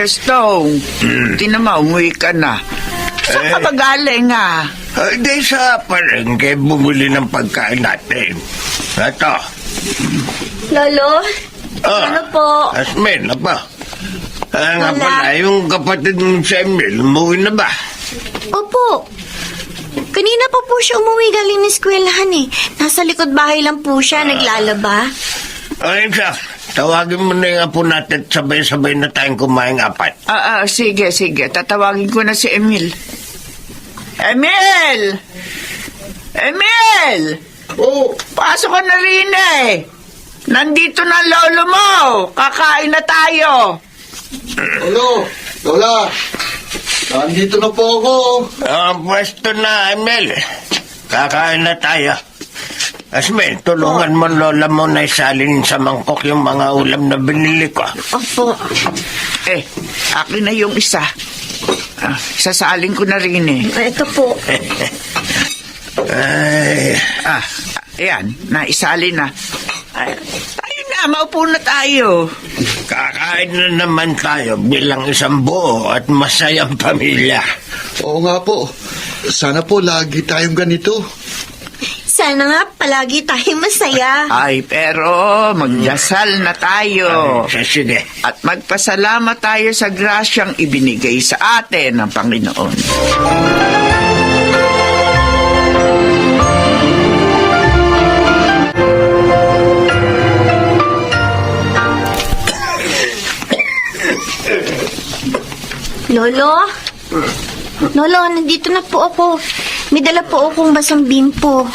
Stone, tinama, umuwi ka na. Saan ka ba galing, Di sa palengke bumili ng pagkain natin. Ito. Lolo, ano po? Asmin, apa? Nga pala, yung kapatid mo si Emil, umuwi na ba? Opo. Kanina pa po siya umuwi galing ng eskwelahan Nasa likod bahay lang po siya, naglalaba. Ay, tawagin mo na yung apo natin at sabay-sabay na tayong kumain apat. Sige. Tatawagin ko na si Emil. Emil! Oh, Pasok ka na rin Nandito na ang lolo mo. Kakain na tayo. Lola, nandito na po ako. ang pwesto na, Emil. Kakain na tayo. Asmin, tulungan mo lola mo na isalin sa mangkok yung mga ulam na binili ko. Opo. Akin na yung isa. Sasalin ko na rin Ito po. Ay, Ayan, naisalin na. Tayo na, maupo na tayo. kakain na naman tayo bilang isang buo at masayang pamilya. Oo nga po. Sana po lagi tayong ganito. Sana nga palagi tayong masaya. Ay, pero magdasal na tayo. Sige. At magpasalamat tayo sa grasyang ibinigay sa atin ng Panginoon. Lolo, nandito na po ako. May dala po akong basang bimpo.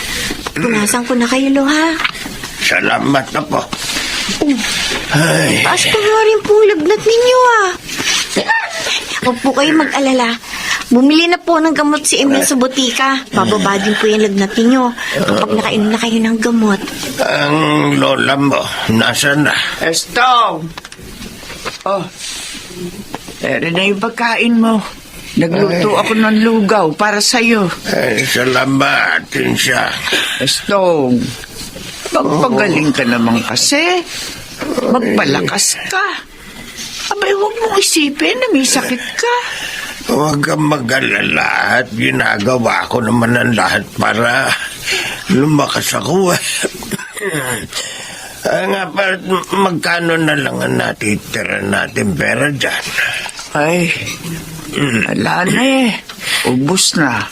Punasan ko na kayo, ha? Salamat na po. Ay, Taas ko nga rin pong lagnat ninyo, Huwag po kayo mag-alala. Bumili na po ng gamot si Emil sa butika. Bababa din po yung lagnat ninyo kapag nakainom na kayo ng gamot. Ang lola mo, nasaan na? Estong! Oh, ere na yung pagkain mo. Nagluto ako ng lugaw para sa'yo. Salamat, Insya. Estong, magpagaling ka naman kasi. Magpalakas ka. Abay, huwag mong isipin na may sakit ka. Huwag kang mag-alala at ginagawa ko naman ang lahat para lumakas ako. Nga pa, magkano na lang ang natitira natin pera dyan? Ay, wala na eh. Ubus na.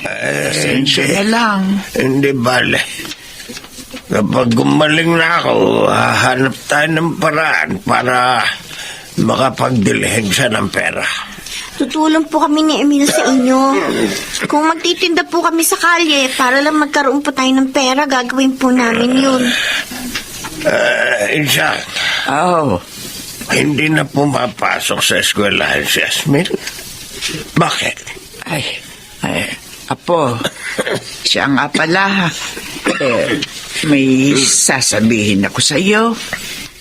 Pasensya na lang. Hindi bale. Kapag gumaling na ako, hahanap tayo ng paraan para makapagdilhin siya ng pera. Tutulong po kami ni Emil sa inyo. Kung magtitinda po kami sa kalye para lang magkaroon po tayo ng pera, gagawin po namin yun. Insya, Oh, hindi na pumapasok sa eskwelahan si Asmil. Bakit? ay, Apo, siya nga pala. May sasabihin ako sa iyo.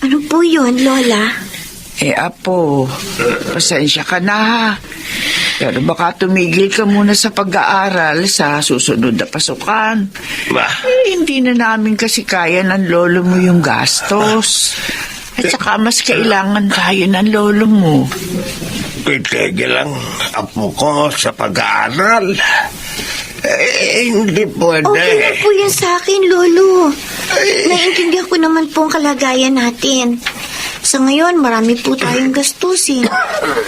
Ano po yun, Lola? Apo, pasensya ka na ha. Pero baka tumigil ka muna sa pag-aaral sa susunod na pasukan. Hindi na namin kasi kaya ng lolo mo yung gastos. At saka mas kailangan tayo ng lolo mo. Itigil ang apo ko sa pag-aaral. Hindi pwede. Okay na po yan sa akin, Lolo. Naiintindihan ko naman po ang kalagayan natin. Sa ngayon, marami po tayong gastusin.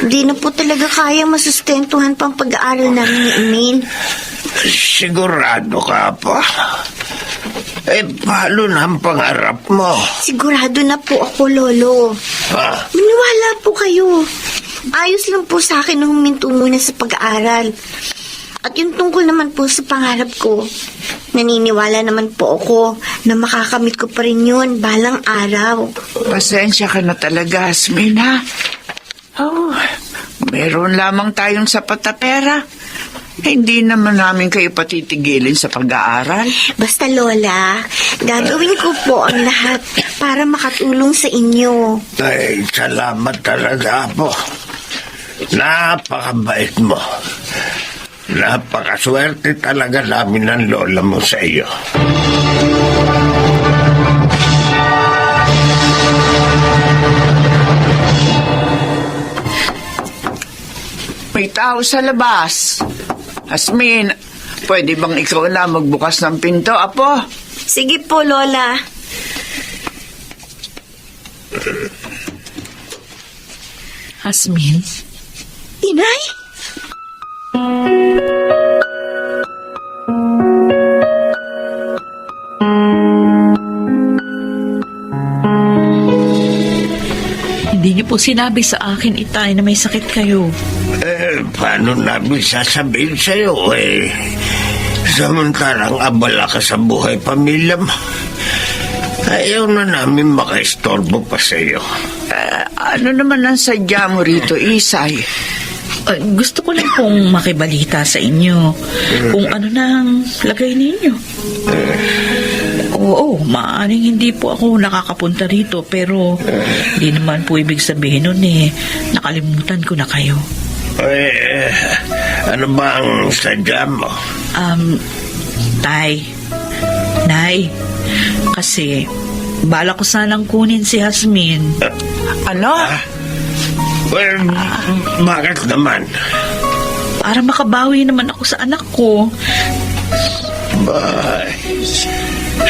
Hindi na po talaga kaya masustentuhan pang pag-aaral namin ni Emil. Sigurado ka pa? Paano na ang pangarap mo? Sigurado na po ako, Lolo. Maniwala po kayo. Ayos lang po sa akin na huminto muna sa pag-aaral. At yung tungkol naman po sa pangarap ko, naniniwala naman po ako na makakamit ko pa rin yun balang araw. Pasensya ka na talaga, Asmin, ha? Oh, meron lamang tayong sapat na pera. Hindi naman namin kayo patitigilin sa pag-aaral. Basta, Lola, gagawin ko po ang lahat para makatulong sa inyo. Ay, salamat talaga po. Napakabait mo. Napakaswerte talaga namin ng lola mo sa iyo. May tao sa labas. Asmin, pwede bang ikaw na magbukas ng pinto, Apo? Sige po, Lola. Asmin? Inay? Hindi niyo po sinabi sa akin, Itay, na may sakit kayo. Paano namin sasabihin sa'yo samantalang abala ka sa buhay pamilya mo. Ayaw na namin makaistorbo pa sa'yo. Ano naman ang sadya mo rito, Isay? Gusto ko lang pong makibalita sa inyo kung ano nang lagay ninyo. Oo, maaaring hindi po ako nakakapunta rito, pero hindi naman po ibig sabihin nun nakalimutan ko na kayo. Ano ba ang sadya mo? Tay, Nay, kasi bala ko sanang kunin si Hasmin. Ano? Well, bakit naman? Para makabawi naman ako sa anak ko.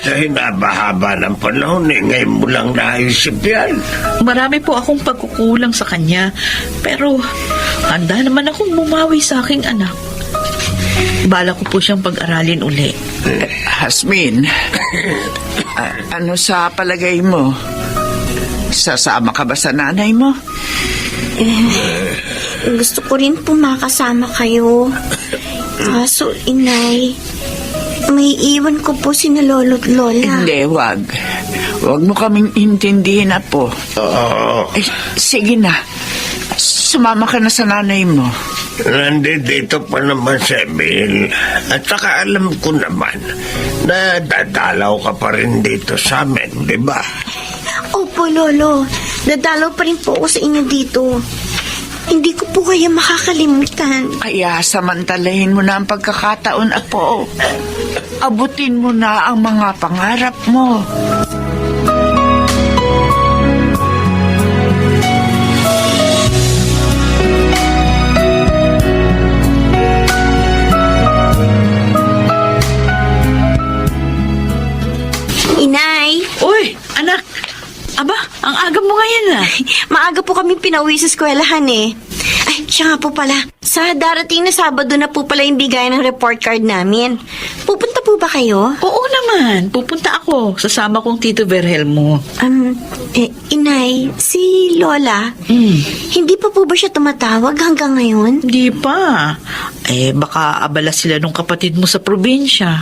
Sa hinabahaba ng panahon, ngayon mo lang naisip yan. Marami po akong pagkukulang sa kanya, pero handa naman akong bumawi sa aking anak. Bala ko po siyang pag-aralin uli. Hasmin, ano sa palagay mo? Sasama ka ba sa nanay mo? Gusto ko rin po makasama kayo. Kaso, Inay, may iwan ko po sina lolo't lola. Hindi, wag. Wag mo kaming intindihin, Apo. Sige na. Sumama ka na sa nanay mo. Nandito pa naman si Emil. At saka alam ko naman na dadalaw ka pa rin dito sa amin, di ba? Opo, Lolo. Dadalaw pa rin po ako sa inyo dito. Hindi ko po kayo makakalimutan. Kaya samantalahin mo na ang pagkakataon, Apo. Abutin mo na ang mga pangarap mo. Inay, Uy, anak! Aba, ang aga mo ngayon ah. maaga po kami pinauwi sa eskwelahan eh. Ay, siya nga po pala. Sa darating na Sabado na po pala yung bigay ng report card namin. Pupunta po ba kayo? Oo naman, pupunta ako. Sasama kong Tito Verhelmo. Inay, si Lola, hindi pa po ba siya tumatawag hanggang ngayon? Hindi pa. Baka abala sila nung kapatid mo sa probinsya.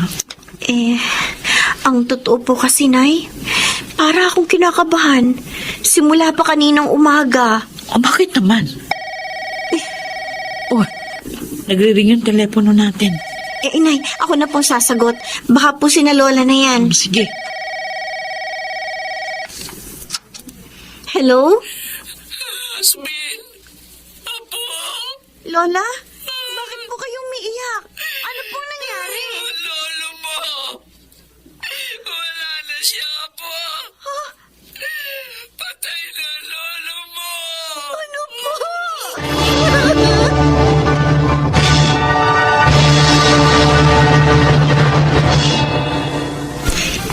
Ang totoo po kasi, Nay, para akong kinakabahan. Simula pa kaninang umaga. O bakit naman? Nagre-ring yung telepono natin. Inay, ako na pong sasagot. Baka po sina Lola na yan. Sige. Hello? Asmin! Apo! Lola? Bakit po kayong umiiyak? Ano pong nangyari? Lolo mo! Wala na siya, Apo! Patay na lolo mo! Ano po?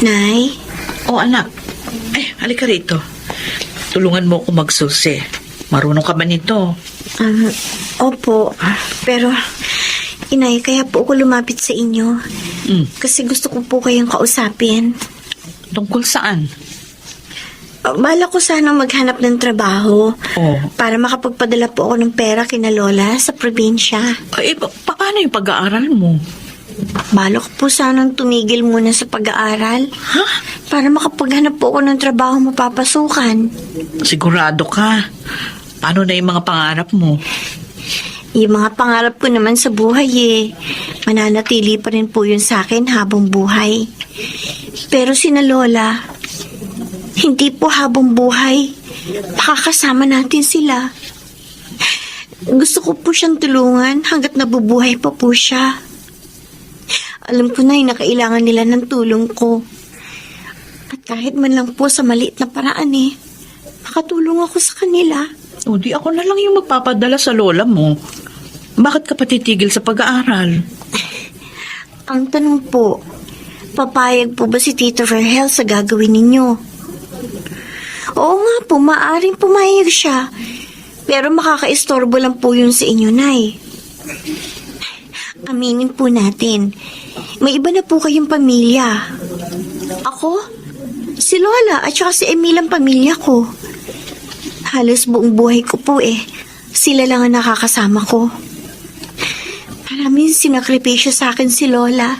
Nay? O anak, halika rito. Tulungan mo ako magsusi. Marunong ka ba nito? Opo. Pero, Inay, kaya po ako lumapit sa inyo. Kasi gusto ko po kayong kausapin. Tungkol saan? Bala ko sana maghanap ng trabaho. Oh. Para makapagpadala po ako ng pera kina Lola sa probinsya. Paano yung pag-aaral mo? Bala ko po sanang tumigil muna sa pag-aaral. Ha? Para makapaghanap po ako ng trabaho mapapasukan. Sigurado ka? Paano na yung mga pangarap mo? Yung mga pangarap ko naman sa buhay mananatili pa rin po yun sa akin habang buhay. Pero sina Lola, hindi po habang buhay. Makakasama natin sila. Gusto ko po siyang tulungan hanggat nabubuhay pa po siya. Alam ko na kailangan nila ng tulong ko. At kahit man lang po sa maliit na paraan makatulong ako sa kanila. O di ako na lang yung magpapadala sa lola mo. Bakit ka patitigil sa pag-aaral? Ang tanong po, papayag po ba si Tito Verhel sa gagawin ninyo? Oo nga po, maaring pumayag siya. Pero makakaistorbo lang po yun sa inyo, Nay. Aminin po natin, may iba na po kayong pamilya. Ako, si Lola at saka si Emil ang pamilya ko. Halos buong buhay ko po sila lang ang nakakasama ko. Maraming sinakripisyo sa akin si Lola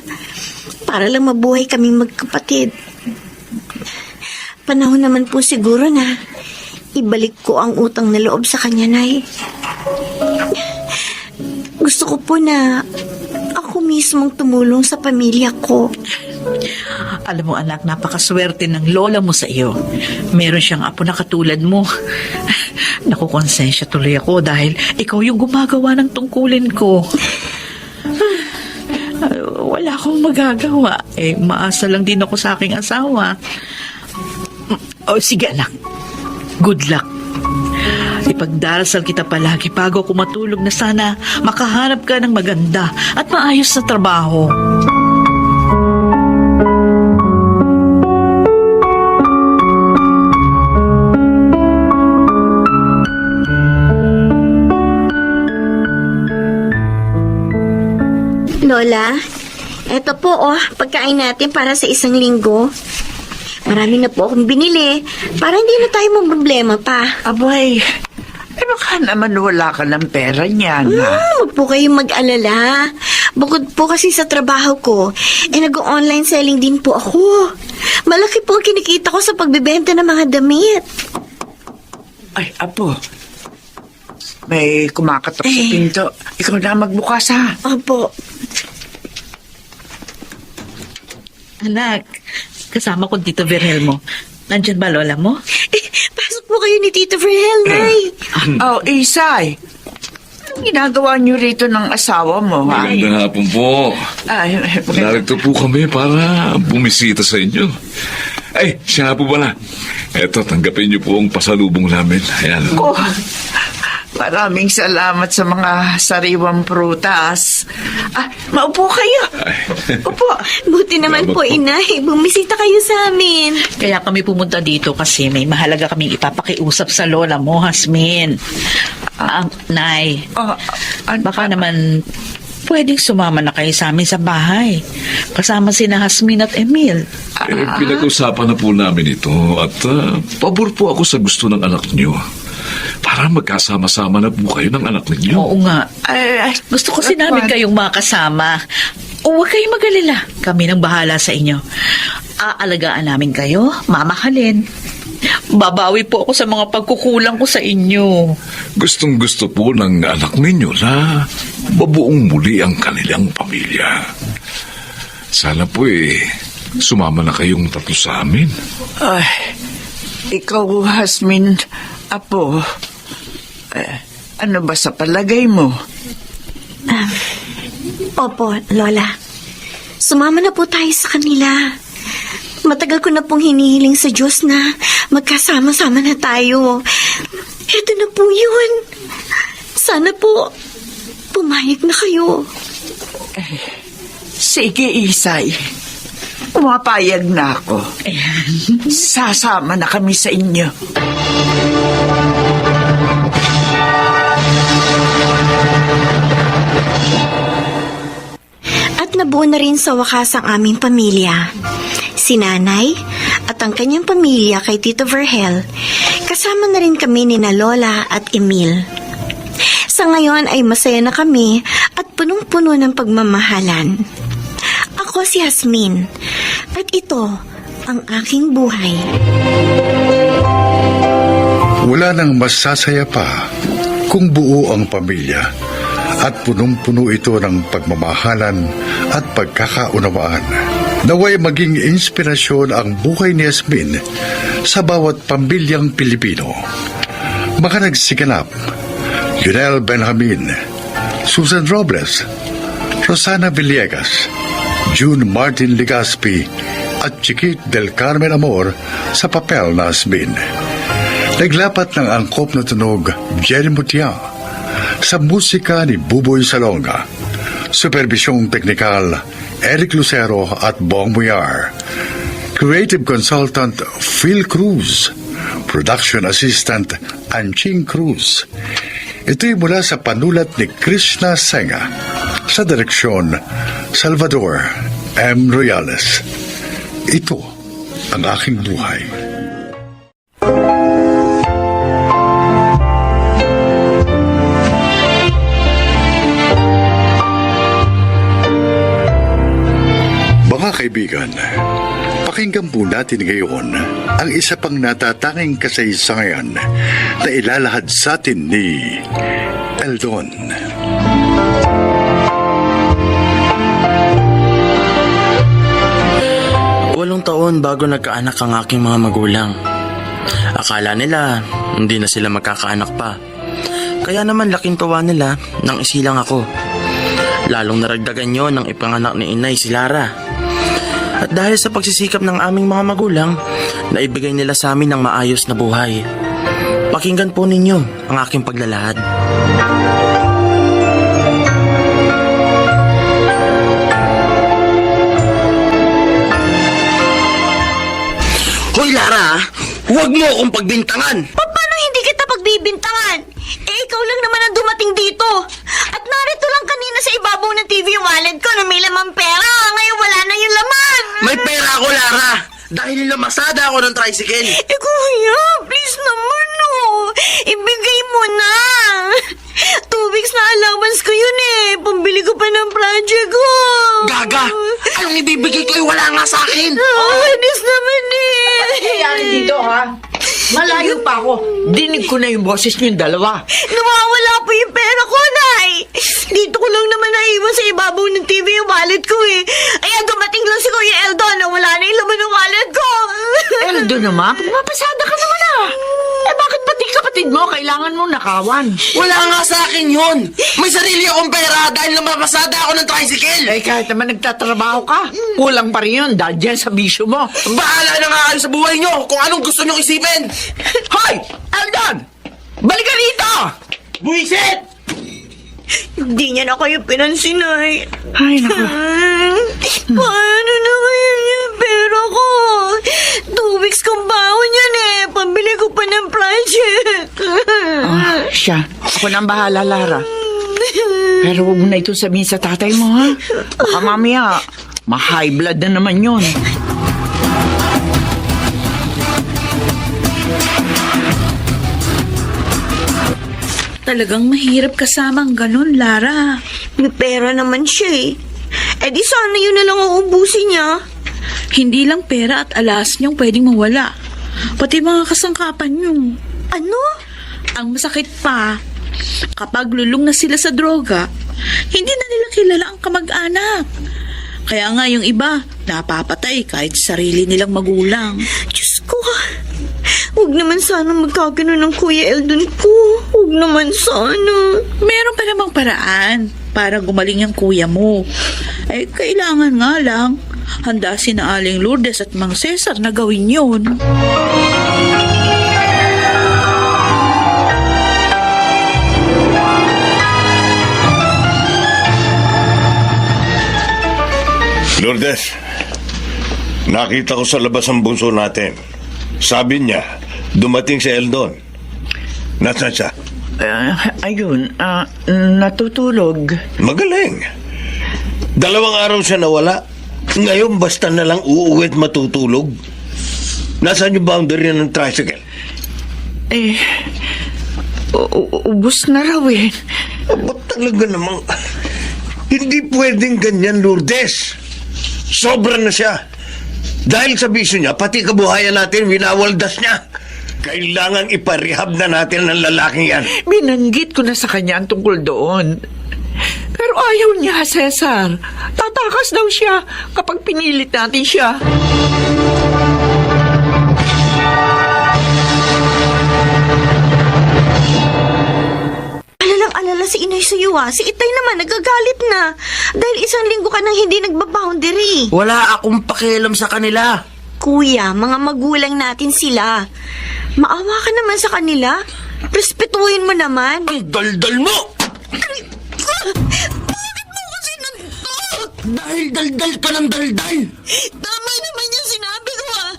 para lang mabuhay kaming magkapatid. Panahon naman po siguro na ibalik ko ang utang na loob sa kanya, Nay. Gusto ko po na ako mismong tumulong sa pamilya ko. Alam mo anak, napakaswerte ng lola mo sa iyo. Meron siyang apo na katulad mo. Nakukonsensya tuloy ako dahil ikaw yung gumagawa ng tungkulin ko. Wala akong magagawa. Maasa lang din ako sa aking asawa. Sige anak, good luck. Ipagdarasal kita palagi bago ako matulog na sana makahanap ka ng maganda at maayos na trabaho. Lola, eto po pagkain natin para sa isang linggo. Marami na po akong binili para hindi na tayo problema pa. Abay, baka naman wala ka ng pera niyan, ha? Huwag po kayong mag-alala. Bukod po kasi sa trabaho ko, nag-online selling din po ako. Malaki po ang kinikita ko sa pagbibenta ng mga damit. Ay, Apo, may kumakatok sa pinto. Ikaw na magbukas, ha? Opo. Anak, kasama ko Tito Virhelmo. Nandyan ba lola mo? Pasok po kayo ni Tito Verhel, Nay. Oh, Isay. Anong ginagawa niyo rito ng asawa mo, ha? Magandang hapon po. Ay, Narito po kami para bumisita sa inyo. Ay, siya nga po pala. Eto, tanggapin niyo po ang pasalubong namin. Ayan. Oh, maraming salamat sa mga sariwang prutas. Maupo kayo. Upo. Buti naman Salamat po, po. Inay. Bumisita kayo sa amin. Kaya kami pumunta dito kasi may mahalaga kaming ipapakiusap sa lola mo, Hasmin. Nay, baka naman pwedeng sumama na kayo sa amin sa bahay. Kasama sina Hasmin at Emil. Pinag-usapan na po namin ito at pabor po ako sa gusto ng anak niyo. Para magkasama-sama na po kayo ng anak ninyo. Oo nga. Gusto kasi namin kayong makasama. Huwag kayong mag-alala. Kami nang bahala sa inyo. Aalagaan namin kayo, mamahalin. Babawi po ako sa mga pagkukulang ko sa inyo. Gustong-gusto po ng anak ninyo na mabuong muli ang kanilang pamilya. Sana po sumama na kayong tatlo sa amin. Ay, ikaw, Hasmin, apo. Ano ba sa palagay mo? Opo, Lola. Sumama na po tayo sa kanila. Matagal ko na pong hinihiling sa Diyos na magkasama-sama na tayo. Eto na po yun. Sana po, pumayag na kayo. Sige, Isay. Pumapayag na ako. Sasama na kami sa inyo. At nabuo na rin sa wakas ang aming pamilya. Si Nanay at ang kanyang pamilya kay Tito Verhel, kasama na rin kami ni na Lola at Emil. Sa ngayon ay masaya na kami at punong-puno ng pagmamahalan. Ako si Hasmin at ito ang aking buhay. Wala nang masasaya pa kung buo ang pamilya at punong-puno ito ng pagmamahalan at pagkakaunawaan. Naway maging inspirasyon ang buhay ni Yasmin sa bawat pamilyang Pilipino. Mga nagsiganap, Lionel Benjamin, Susan Robles, Rosana Villegas, June Martin Legaspi at Chiquit del Carmen Amor sa papel na Yasmin. Naglapat ng angkop na tunog Jerry Mutia sa musika ni Buboy Salonga. Supervisyong teknikal Eric Lucero at Bong Muyar. Creative Consultant Phil Cruz. Production Assistant Anching Cruz. Ito'y mula sa panulat ni Krishna Senga. Sa direksyon Salvador M. Royales. Ito ang aking buhay. Mga kaibigan, pakinggan po natin ngayon ang isa pang natatanging kasaysayan na ilalahad sa atin ni Eldon. Walong taon bago nagkaanak ang aking mga magulang. Akala nila hindi na sila magkakaanak pa. Kaya naman laking tuwa nila nang isilang ako. Lalong naragdagan yon ng ipanganak ni inay si Lara. At dahil sa pagsisikap ng aming mga magulang, naibigay nila sa amin ng maayos na buhay. Pakinggan po ninyo ang aking paglalahad. Hoy Lara, huwag mo akong pagbintangan! Paano hindi kita pagbibintangan? Ikaw lang naman ang dumating dito. At narito lang kanina sa ibabaw ng TV yung wallet ko na may lamang pera. Ngayon wala na yung laman. May pera ako, Lara! Dahil lamasada ako ng tricycle. Kuya, please naman ibigay mo na. 2 weeks na allowance ko yun Pambili ko pa ng project ko. Gaga! Anong ibibigay ko wala nga sa akin? Anis naman Nangyari dito, ha? Malayo pa ako. Dinig ko na yung boses niyong dalawa. Nawawala po yung pera ko, Nay. Dito ko lang naman naiwan sa ibabaw ng TV yung wallet ko eh. Ayan, dumating lang si Kuya Eldon na wala na yung laman ng wallet ko. Eldo naman, pagmapasada ka naman ah. Eh bakit pati kapatid mo kailangan mong nakawan? Wala nga sa akin yun. May sarili akong pera dahil namapasada ako ng tricycle. Eh kahit naman nagtatrabaho ka, kulang pa rin yun dahil dyan sa bisyo mo. Bahala na nga kayo sa buhay nyo kung anong gusto nyo isipin. Hoy! Eldon! Balik ka rito! Buisit! Hindi niya na kayo pinansin, Nay. Ay, naku. Paano na ngayon yung pera ko? 2 weeks kong baon yan eh. Pambili ko pa ng project. Siya, ako na ang bahala, Lara. Pero huwag mo na ito sabihin sa tatay mo, ha? Baka mamaya, ma-high blood na naman yun. Talagang mahirap kasamang ganun, Lara. May pera naman siya eh. Eh di sana yun na lang uubusin niya. Hindi lang pera at alas niyang pwedeng mawala. Pati mga kasangkapan niyo. Ano? Ang masakit pa, kapag lulong na sila sa droga, hindi na nila kilala ang kamag-anak. Kaya nga yung iba, napapatay kahit sarili nilang magulang. Diyos ko. Huwag naman sana magkagano ng Kuya Eldon ko. Huwag naman sana. Meron pa namang paraan para gumaling yung kuya mo. Eh, kailangan nga lang handa si na Aling Lourdes at Mang Cesar na gawin yun. Lourdes, nakita ko sa labas ang bunso natin. Sabi niya, dumating si Eldon. Nasaan siya? Ayun, natutulog. Magaling. 2 araw siya nawala. Ngayon basta na lang uuwi at matutulog. Nasaan yung boundary ng tricycle? Eh, ubus na raw eh. Ba't talaga namang... Hindi pwedeng ganyan, Lourdes. Sobra na siya. Dahil sa bisyo niya, pati kabuhayan natin winawaldas niya. Kailangan iparehab na natin ang lalaking yan. Binanggit ko na sa kanya ang tungkol doon. Pero ayaw niya, Cesar. Tatakas daw siya kapag pinilit natin siya. Alalang-alala si Inay sa iyo ah. Si Itay naman nagagalit na. Dahil 1 linggo ka nang hindi nagbaboundary. Wala akong pakialam sa kanila. Kuya, mga magulang natin sila. Maawa ka naman sa kanila. Respetuhin mo naman. Ang daldal mo! Bakit mo ko sinuntok? Dahil daldal ka ng daldal! Tama naman yung sinabi ko ah.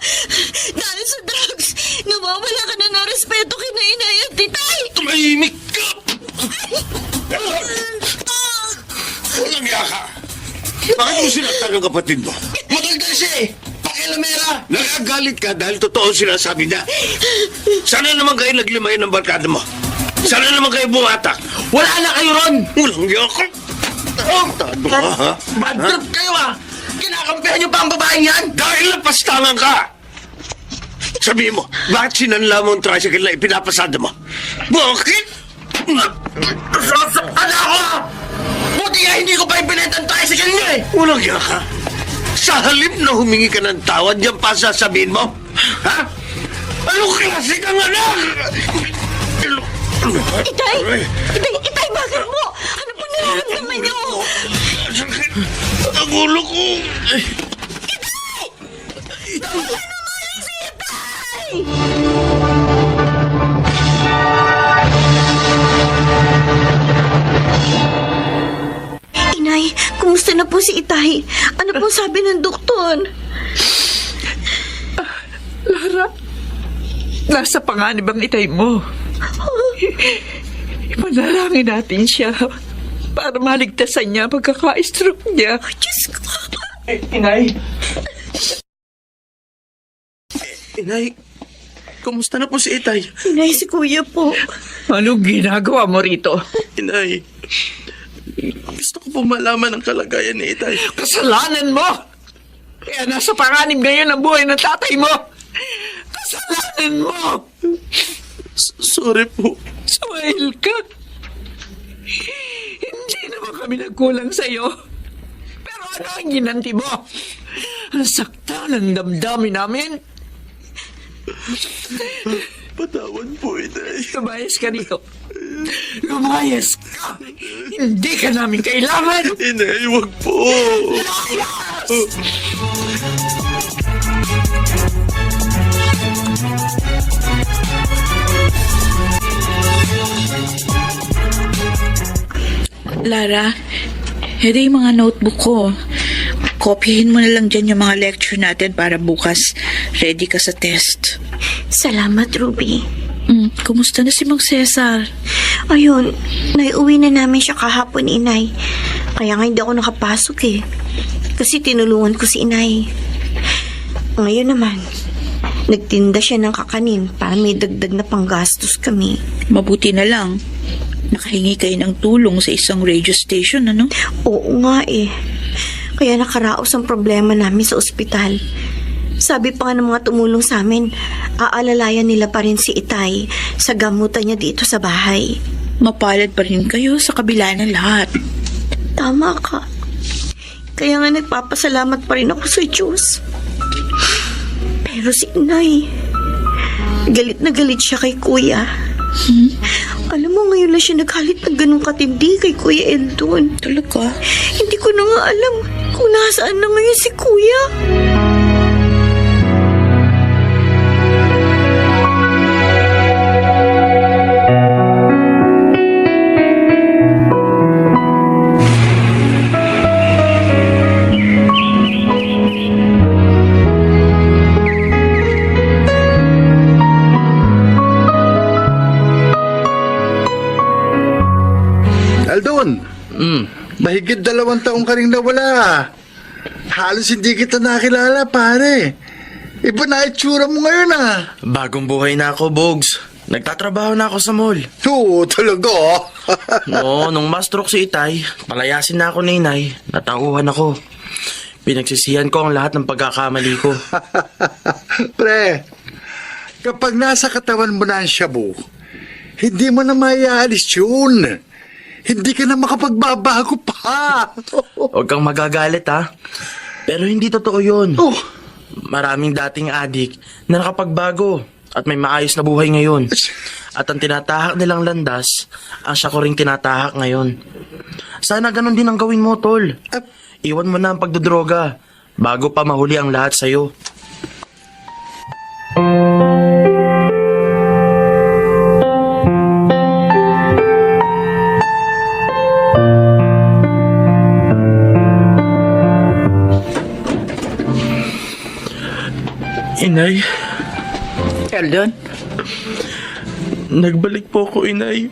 Dahil sa drugs, nawawala ka na ng respeto kina Inay at Titay. Tumahimik ka! Walang yaka! Bakit mo sinaktan ang kapatid mo? Madaldal siya eh! Pakialamera! Nagagalit ka dahil totoo sinasabi niya. Sana naman kayo naglimayin ng barkada mo. Sana naman kayo bumatak. Wala na kayo ron! Walang yaka! Tado ka, ha? Bad trip kayo ah! Kinakampihan niyo pa ang babaeng yan! Dahil napastangan ka! Sabihin mo, bakit sinanla mo ang tricycle na ipinapasada mo? Bakit? Sasaktan ako! Buti nga hindi ko pa ibinenta ang tricycle niyo eh! Walang yaka! Sa halip na humingi ka ng tawad, yan pa sasabihin mo? Ha? Anong klase kang anak? Itay! Itay, bakit mo? Ano po nararamdaman niyo? Sakit! Ang ulo ko! Inay, kumusta na po si Itay? Ano po sabi ng doktor? Lara, nasa panganib ang Itay mo. Ipanalangin natin siya para maligtasan niya pagkaka-stroke niya. Diyos ko! Inay! Inay, kumusta na po si Itay? Inay, si Kuya po. Anong ginagawa mo rito? Inay, gusto ko po malaman ang kalagayan ni Itay. Kasalanan mo! Kaya nasa panganib ngayon ang buhay ng tatay mo! Kasalanan mo! Sorry po. Sumail ka! Hindi naman kami nagkulang sa'yo. Pero ano ang ginanti mo? Ang sakta ng damdamin namin. Patawad po, Inay. Lumayas ka dito. Lumayas ka! Hindi ka namin kailangan! Inay, wag po. Lara, ito yung mga notebook ko. Kopyahin mo na lang dyan yung mga lecture natin para bukas ready ka sa test. Salamat, Ruby. Kumusta na si Mang Cesar? Ayun, naiuwi na namin siya kahapon, Inay. Kaya nga hindi ako nakapasok eh. Kasi tinulungan ko si Inay. Ngayon naman, nagtinda siya ng kakanin para may dagdag na panggastos kami. Mabuti na lang. Nakahingi kayo ng tulong sa isang radio station, ano? Oo nga eh. Kaya nakaraos ang problema namin sa ospital. Sabi pa nga ng mga tumulong sa amin, aalalayan nila pa rin si Itay sa gamutan niya dito sa bahay. Mapalad pa rin kayo sa kabila ng lahat. Tama ka. Kaya nga nagpapasalamat pa rin ako sa Diyos. Pero si Inay, galit na galit siya kay Kuya. Alam mo, ngayon lang siya naghalit ng ganun katindi kay Kuya Eldon. Talaga? Hindi ko na nga alam kung nasaan na ngayon si Kuya. Eldon, mahigit 2 taong ka rin nawala. Halos hindi kita nakilala, pare. Iba na itsura mo ngayon, ah. Bagong buhay na ako, Bogs. Nagtatrabaho na ako sa mall. Oo, talaga. Oo, nung ma-stroke si Itay, palayasin na ako ni Inay. Natauhan ako. Pinagsisihan ko ang lahat ng pagkakamali ko. Pre, kapag nasa katawan mo na ang shabu, hindi mo na maiaalis yun. Hindi ka na makapagbabago pa. Huwag kang magagalit, ha? Pero hindi totoo yun. Oh. Maraming dating adik na nakapagbago at may maayos na buhay ngayon. At ang tinatahak nilang landas, ang siya ko rin tinatahak ngayon. Sana ganun din ang gawin mo, Tol. Iwan mo na ang pagdodroga bago pa mahuli ang lahat sa'yo. Inay, Eldon, nagbalik po ako, Inay,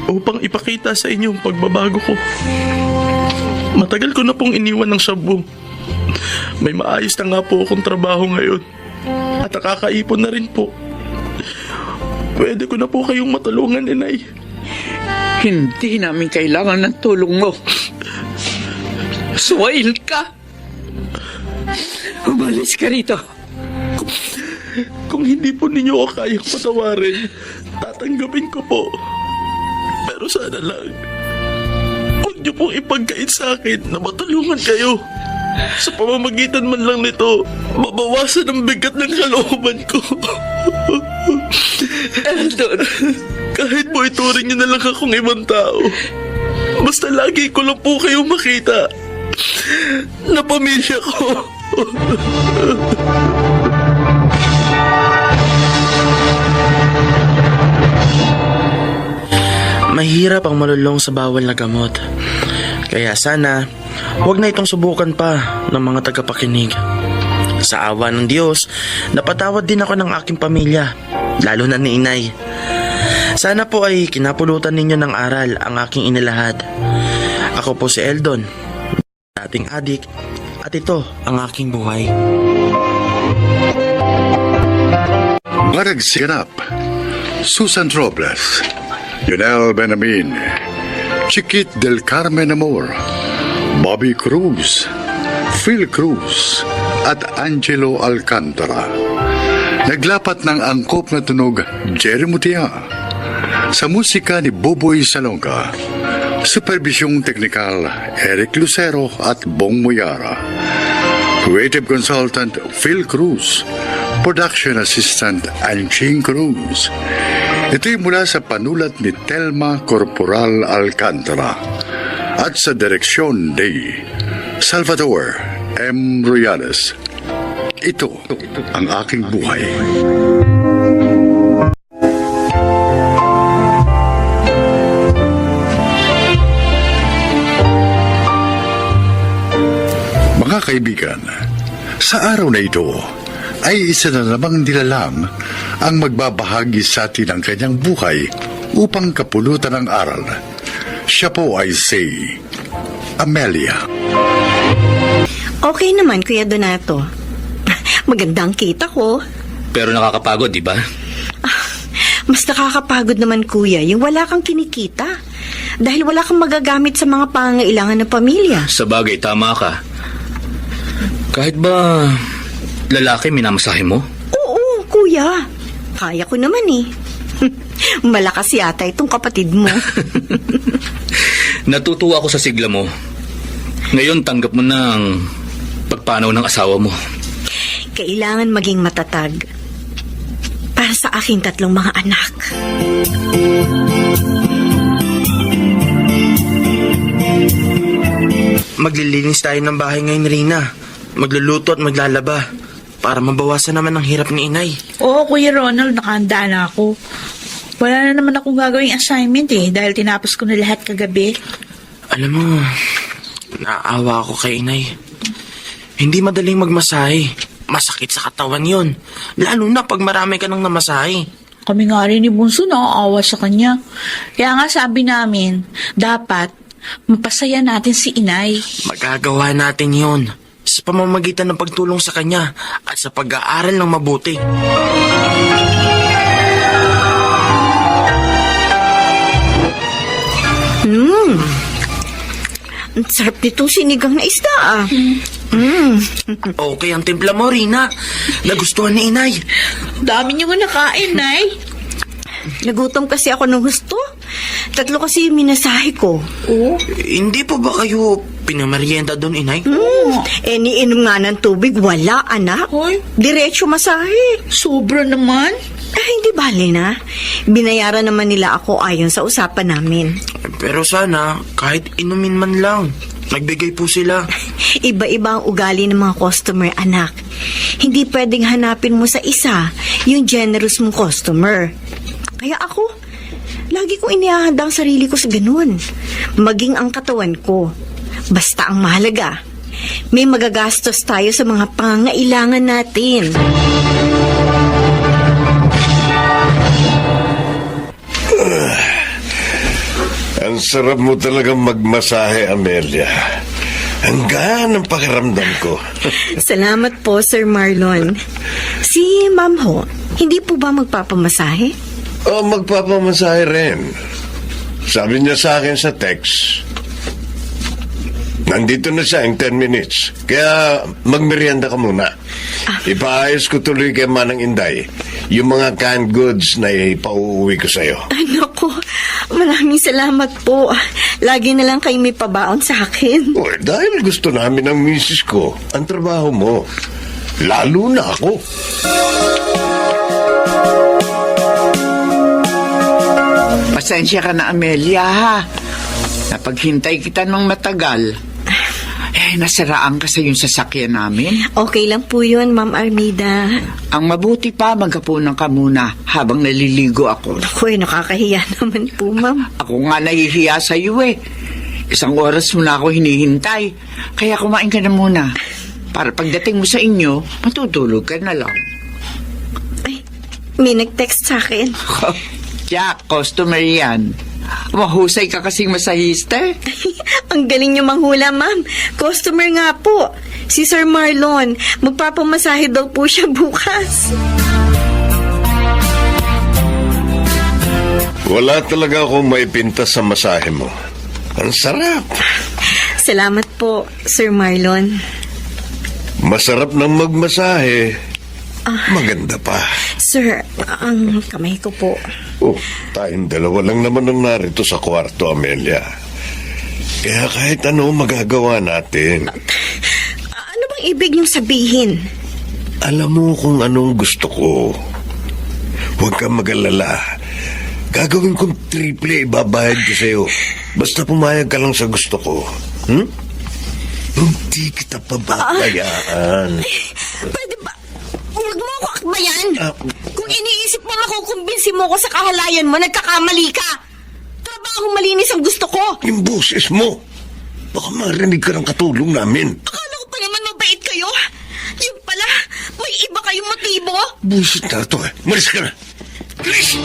upang ipakita sa inyo ang pagbabago ko. Matagal ko na pong iniwan ng shabu. May maayos na nga po akong trabaho ngayon. At nakakaipon na rin po. Pwede ko na po kayong matulungan, Inay. hindi namin kailangan ng tulong mo. Suwail ka! Umalis ka rito. Kung hindi po ninyo ako kayang patawarin, tatanggapin ko po. Pero sana lang, huwag niyo pong ipagkait sa akin na matulungan kayo. Sa pamamagitan man lang nito, mabawasan ang bigat ng kalooban ko. Eldon, kahit po ituring niyo na lang akong ibang tao, basta lagi ko lang po kayo makita na pamilya ko. Mahirap ang malulong sa bawal na gamot. Kaya sana, huwag na itong subukan pa ng mga tagapakinig. Sa awa ng Diyos, napatawad din ako ng aking pamilya, lalo na ni Inay. Sana po ay kinapulutan ninyo ng aral ang aking inilahad. Ako po si Eldon, dating adik, at ito ang aking buhay. Maragsiganap, Susan Robles, Yunel Benamin, Chiquit del Carmen Amor, Bobby Cruz, Phil Cruz, at Angelo Alcantara. Naglapat ng angkop na tunog Jerry Mutia. Sa musika ni Boboy Salonga. Supervisyong teknikal Eric Lucero at Bong Muyara. Creative Consultant Phil Cruz. Production Assistant Anching Cruz. Ito'y mula sa panulat ni Telma Corporal Alcantara at sa direksyon ni Salvador M. Royales. Ito ang aking buhay. Mga kaibigan, sa araw na ito ay isa na namang nilalang ang magbabahagi sa atin ng kanyang buhay upang kapulutan ng aral. Siya po ay si Amelia. Okay naman, Kuya Donato. Magandang kita ko. Pero nakakapagod, di ba? Mas nakakapagod naman, Kuya, yung wala kang kinikita. Dahil wala kang magagamit sa mga pangangailangan ng pamilya. Sa bagay, tama ka. Kahit ba lalaki minamasahe mo? Oo, Kuya. Kaya ko naman eh. Malakas yata itong kapatid mo. Natutuwa ako sa sigla mo. Ngayon, tanggap mo na ang pagpanaw ng asawa mo. Kailangan maging matatag para sa aking 3 mga anak. Maglilinis tayo ng bahay ngayon, Rina. Magluluto at maglalaba para mabawasan naman ang hirap ni inay. Oo, Kuya Ronald, nakahanda na ako. Wala na naman akong gagawing assignment dahil tinapos ko na lahat kagabi. Alam mo, naawa ako kay inay. Hindi madaling magmasahe. Masakit sa katawan yon. Lalo na pag marami ka nang namasahe. Kami nga rin ni Bunso naaawa sa kanya. Kaya nga sabi namin, dapat mapasaya natin si inay. Magagawa natin yon sa pamamagitan ng pagtulong sa kanya at sa pag-aaral ng mabuti. Ang sarap nito sinigang na isda. Okay ang timpla mo, Rina. Nagustuhan ni inay. Dami niyo nga nakain, Nay. Nagutom kasi ako ng gusto. 3 kasi yung minasahe ko. Hindi po ba kayo pinamerienda doon, inay? Niinom nga ng tubig. Wala, anak. Hoy. Diretso masahe. Sobra naman. Hindi bali na. Binayaran naman nila ako ayon sa usapan namin. Pero sana, kahit inumin man lang, nagbigay po sila. Iba-iba ang ugali ng mga customer, anak. Hindi pwedeng hanapin mo sa isa yung generous mong customer. Kaya ako, lagi kong inihahanda ang sarili ko sa ganun. Maging ang katawan ko. Basta ang mahalaga, may magagastos tayo sa mga pangangailangan natin. Ang sarap mo talagang magmasahe, Amelia. Ang gaan ng pakiramdam ko. Salamat po, Sir Marlon. Si Ma'am Ho, hindi po ba magpapamasahe? Magpapamasahe rin. Sabi niya sa akin sa text, nandito na siya in 10 minutes. Kaya magmerienda ka muna. Ipaayos ko tuloy kay Manang Inday yung mga canned goods na ipauuwi ko sa'yo. Naku, maraming salamat po. Lagi na lang kayo may pabaon sa akin. Dahil gusto namin ng misis ko ang trabaho mo. Lalo na ako. Pasensya ka na, Amelia, ha? Napaghintay kita ng matagal. Nasiraan kasi yung sasakyan namin. Okay lang po yun, Ma'am Armida. Ang mabuti pa, magkapunan ka muna habang naliligo ako. Naku, nakakahiya naman po, Ma'am. Ako nga nahihiya sa iyo eh. 1 oras mo na ako hinihintay. Kaya kumain ka na muna. Para pagdating mo sa inyo, matutulog ka na lang. Ay, may nag-text sa akin. Jack, customer yan. Mahusay ka kasing masahista. Ang galing niyo manghula, Ma'am. Customer nga po. Si Sir Marlon. Magpapamasahe daw po siya bukas. Wala talaga akong maipinta sa masahe mo. Ang sarap. Salamat po, Sir Marlon. Masarap ng magmasahe Maganda pa. Sir, ang kamay ko po. Oh, tayong dalawa lang naman ang narito sa kwarto, Amelia. Kaya kahit ano magagawa natin. Ano bang ibig niyong sabihin? Alam mo kung anong gusto ko. Huwag kang mag-alala. Gagawin kong triple ibabayad ko sa'yo. Basta pumayag ka lang sa gusto ko. Hindi kita pababayaan. Pwede ba? Huwag mo ako akbayan. Kung iniisip mo makukumbinsi mo ko sa kahalayan mo, nagkakamali ka. Trabaho malinis ang gusto ko. Yung boses mo. Baka marinig ka ng katulong namin. Akala ko pa naman mabait kayo. Yung pala, may iba kayong motibo. Busit na ito eh. Malis ka na. Bilis!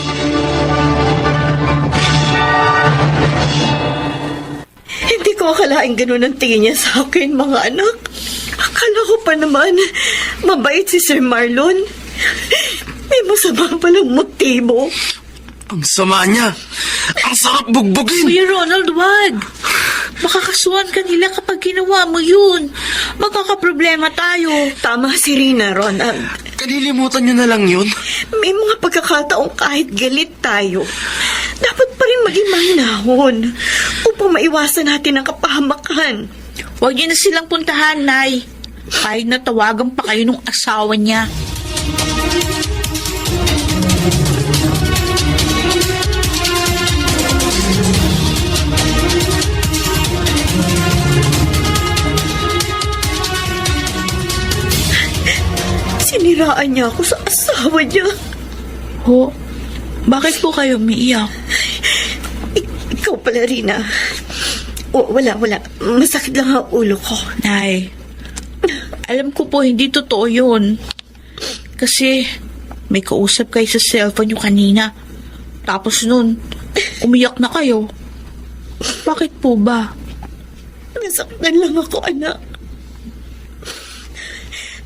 Hindi ko akalaing ganun ang tingin niya sa akin, mga anak. Akala ko pa naman, mabait si Sir Marlon. May masama palang motibo. Ang sama niya. Ang sarap bugbugin. Kuya Ronald, wag. Makakasuhan ka nila kapag ginawa mo yun. Magkakaproblema tayo. Tama si Rina, Ronald. Kalilimutan niyo na lang yun. May mga pagkakataong kahit galit tayo, dapat pa rin maging mahinahon upang maiwasan natin ang kapahamakan. Huwag niyo na silang puntahan, Nay. Kahit natawagan pa kayo ng asawa niya. Siniraan niya ako sa asawa niya. Ho, bakit po kayo umiiyak? Ikaw pala, Rina. Wala. Masakit lang ang ulo ko. Nay, alam ko po hindi totoo yun. Kasi may kausap kayo sa cellphone yung kanina. Tapos nun, umiyak na kayo. Bakit po ba? Nasaktan lang ako, anak.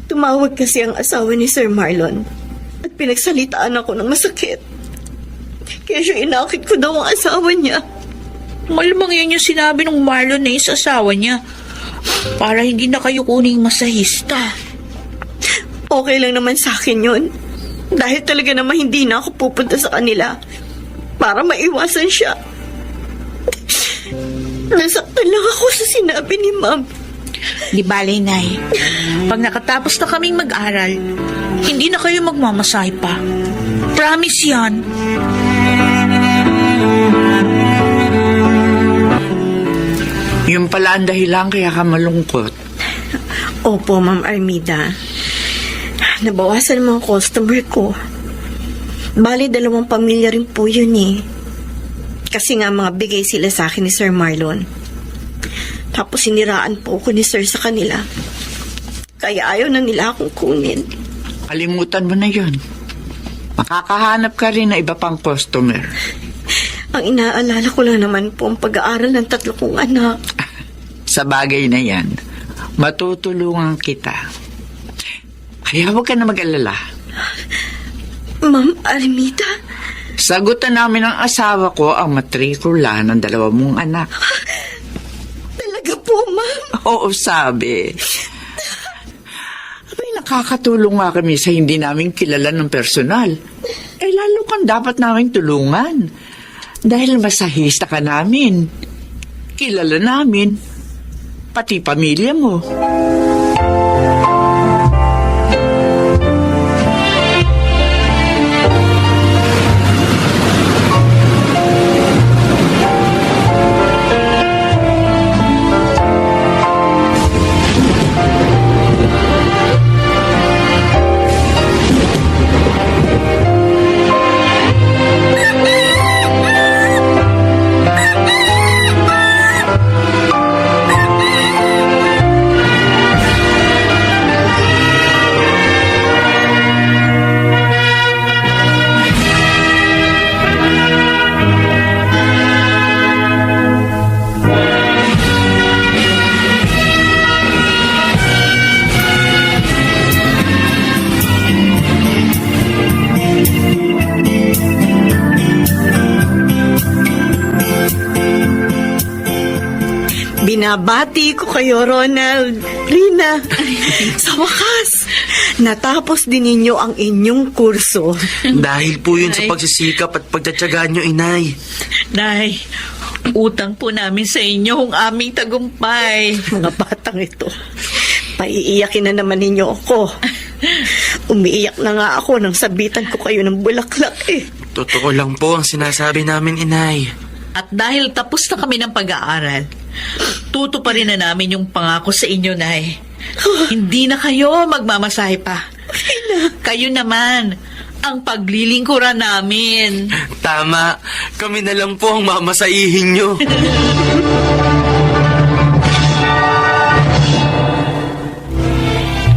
Tumawag kasi ang asawa ni Sir Marlon at pinagsalitaan ako ng masakit. Kaya siya inakit ko daw ang asawa niya. Malamang yun yung sinabi ng Marlon na yung sa asawa niya. Para hindi na kayo kuning masahista. Okay lang naman sa akin yun. Dahil talaga naman hindi na ako pupunta sa kanila para maiwasan siya. Nasaktan lang ako sa sinabi ni Ma'am. Di bale, Nay. Pag nakatapos na kaming mag-aral, hindi na kayo magmamasahe pa. Promise yan. Yung pala ang dahilan kaya ka malungkot. Opo, Ma'am Armida. Nabawasan ang mga customer ko. Bali, 2 pamilya rin po yun eh. Kasi nga mga bigay sila sa akin ni Sir Marlon. Tapos siniraan po ako ni Sir sa kanila. Kaya ayaw na nila akong kunin. Kalimutan mo na yun. Makakahanap ka rin na iba pang customer. Ang inaalala ko lang naman po ang pag-aaral ng 3 kong anak. Sa bagay na yan, matutulungan kita. Kaya huwag ka na mag-alala. Ma'am Armida? Sagutan namin ng asawa ko ang matrikula ng 2 mong anak. Talaga po, Ma'am? Oo, sabi. Abay, nakakatulong nga kami sa hindi namin kilala ng personal. Lalo kang dapat namin tulungan. Dahil masahista ka namin. Kilala namin. Pati pamilya mo. Binabati ko kayo, Ronald. Rina, sa wakas, natapos din ninyo ang inyong kurso. Dahil po yun sa pagsisikap at pagtatsagaan nyo, Inay. Nay, utang po namin sa inyo ang aming tagumpay. Mga batang ito, paiiyakin na naman ninyo ako. Umiiyak na nga ako nang sabitan ko kayo ng bulaklak eh. Totoo lang po ang sinasabi namin, Inay. At dahil tapos na kami ng pag-aaral, tutuparin na namin yung pangako sa inyo, Nay. Hindi na kayo magmamasahe pa. Kayo naman ang paglilingkuran namin. Tama, kami na lang po ang mamasahihin nyo.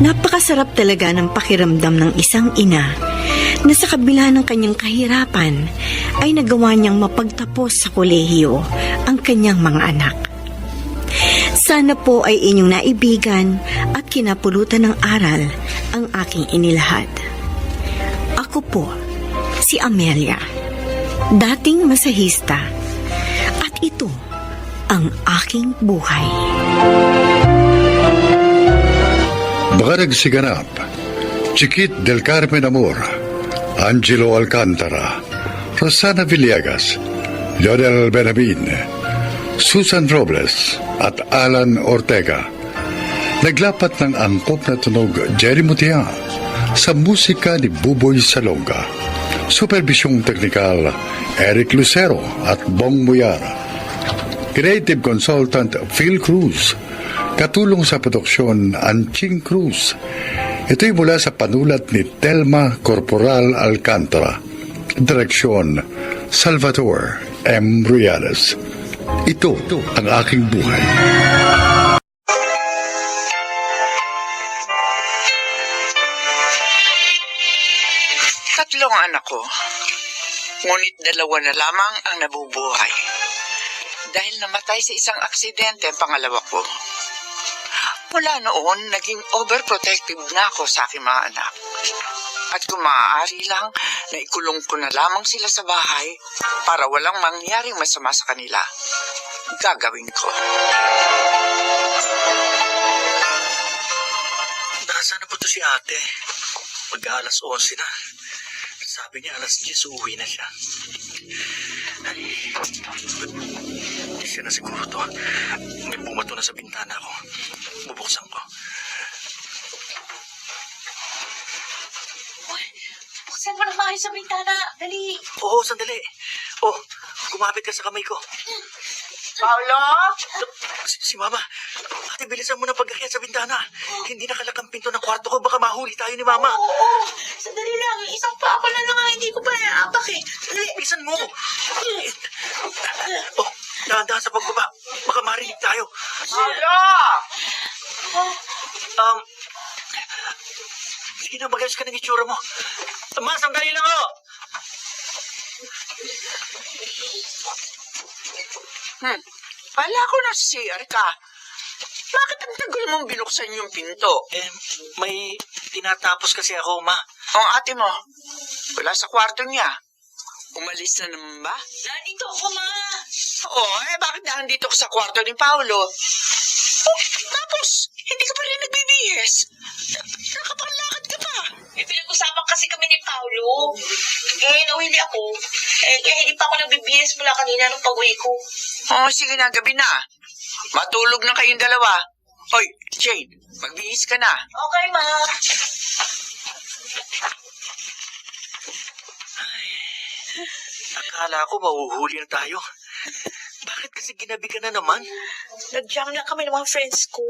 Napakasarap talaga ng pakiramdam ng isang ina na sa kabila ng kanyang kahirapan ay nagawa niyang mapagtapos sa kolehiyo ang kanyang mga anak. Sana po ay inyong naibigan at kinapulutan ng aral ang aking inilahad. Ako po, si Amelia, dating masahista, at ito ang aking buhay. Mga nagsiganap, Chiquit del Carmen Amor, Angelo Alcantara, Rosana Villegas, Lionel Benabin, Susan Robles at Alan Ortega. Naglapat ng angkop na tunog Jerry Mutia sa musika ni Buboy Salonga. Supervisyong teknikal Eric Lucero at Bong Muyar. Creative Consultant Phil Cruz. Katulong sa produksyon Anching Cruz. Ito'y mula sa panulat ni Telma Corporal Alcantara. Direksyon Salvador M. Riales. Ito ang aking buhay. Tatlong anak ko, ngunit 2 na lamang ang nabubuhay. Dahil namatay sa isang aksidente ang pangalawa ko. Mula noon, naging overprotective na ako sa aking mga anak. At kung maaari lang, naikulong ko na lamang sila sa bahay para walang mangyaring masama sa kanila. Gagawin ko. Nasaan na po to si ate? Mag-aalas 11 na. Sabi niya alas 10 uuwi na siya. Ay, siya na siguro to. May bumato na sa bintana ko. Bubuksan ko. Buksan mo na maayos sa bintana. Dali. Oo, sandali. Oh, kumapit ka sa kamay ko. Paolo? Si Mama. Ate, bilisan mo na pagkakit sa bintana. Hindi nakalak ang pinto ng kwarto ko. Baka mahuli tayo ni Mama. Oo. Sandali lang. Isang pa ako na lang. Hindi ko pa naapak eh. Dali. Bilisan mo. Oh, dahan-dahan sa pagbaba. Baka marinig tayo. Paolo! Sige na, magayos ka ng itsura mo. Ma, sandali lang ako. Pala ko na CR ka. Bakit ang tagal mong binuksan yung pinto? May tinatapos kasi ako, Ma. Ang ate mo, wala sa kwarto niya. Umalis na naman ba? Nandito ako, Ma. Oo, bakit nandito ka sa kwarto ni Paolo? Oh, tapos, hindi ka pa rin nagbibihis. Nakapanglakad ka pa. Pinag-usapan kasi kami ni Paolo. Nawili ako. Kaya hindi pa ako nagbibihis mula kanina nung pag-uwi ko. Oh, sige na, gabi na. Matulog na kayong dalawa. Hoy, Jane, magbihis ka na. Okay, Ma. Akala ko mahuhuli na tayo. Bakit kasi ginabi ka na naman? Nag-jam lang kami ng mga friends ko.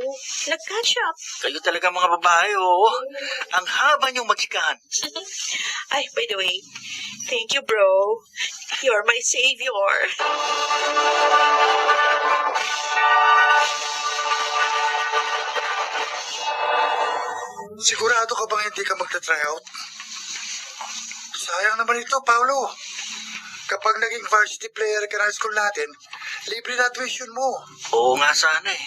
Nag-catch up. Kayo talaga mga babae, oo. Ang haba niyong magsikahan. Ay, by the way, thank you, bro. You're my savior. Sigurado ka bang hindi ka magta-try out? Sayang naman ito, Paolo. Kapag naging varsity player ka ng school natin, libre na tuition mo. Oo nga sana eh.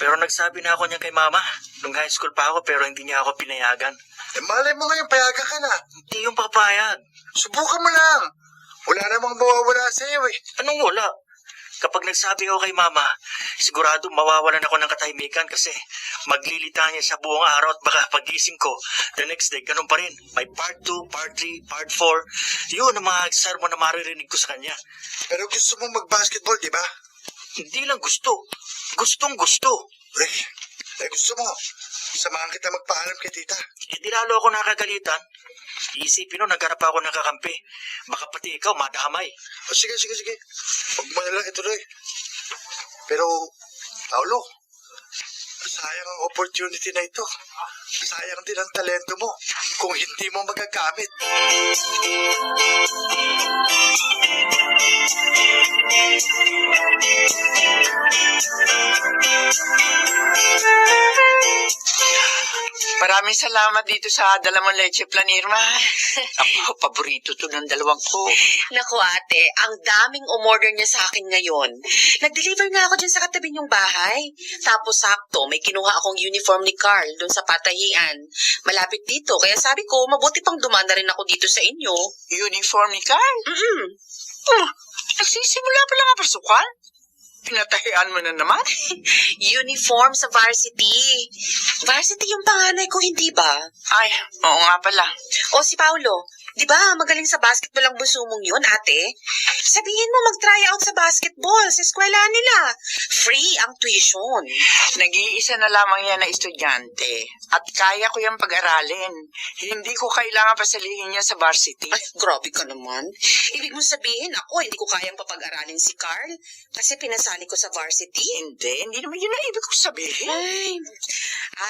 Pero nagsabi na ako niya kay Mama. Nung high school pa ako pero hindi niya ako pinayagan. Malay mo ngayon, payagan ka na. Hindi yung papayag. Subukan mo lang. Wala namang mawawala sa iyo eh. Anong wala? Kapag nagsabi ako kay Mama, sigurado mawawalan ako ng katahimikan kasi maglilita niya sa buong araw at baka pagising ko, the next day, ganun pa rin. May part 2, part 3, part 4. Yun ang mga sermon na maririnig ko sa kanya. Pero gusto mong mag-basketball, di ba? Hindi lang gusto. Gustong gusto. Gusto mo. Samahan kita magpaalam kay tita. Di lalo ako nakagalitan. Iisipin nun, naghanap ako ng kakampi. Baka pati ikaw, madamay. Sige. Huwag mo na lang ituloy. Pero, Paulo, sayang ang opportunity na ito. Sayang din ang talento mo kung hindi mo magagamit. Maraming salamat dito sa dala mong leche plan, Irma. Ako, paborito to ng dalawang ko. Naku ate, ang daming umorder niya sa akin ngayon. Nag-deliver nga ako dyan sa katabi niyong bahay. Tapos sakto, may kinuha akong uniform ni Carl doon sa patahian. Malapit dito, kaya sabi ko, mabuti pang dumaan na rin ako dito sa inyo. Uniform ni Carl? Nagsisimula pa lang ang pasukan? Pinatahian mo na naman? Uniform sa varsity. Varsity yung panganay ko, hindi ba? Ay, oo nga pala. O si Paulo, di ba magaling sa basketball ang bunso mong yun, ate? Sabihin mo mag-try out sa basketball sa eskwela nila. Free ang tuition. Nag-iisa na lamang yan na estudyante. At kaya ko yung pag-aralin. Hindi ko kailangan pasalihin niya sa varsity. Ay, grabe ka naman. Ibig mo sabihin, ako hindi ko kayang papag-aralin si Carl kasi pinasali ko sa varsity? Hindi naman yun ang ibig ko sabihin. Ay,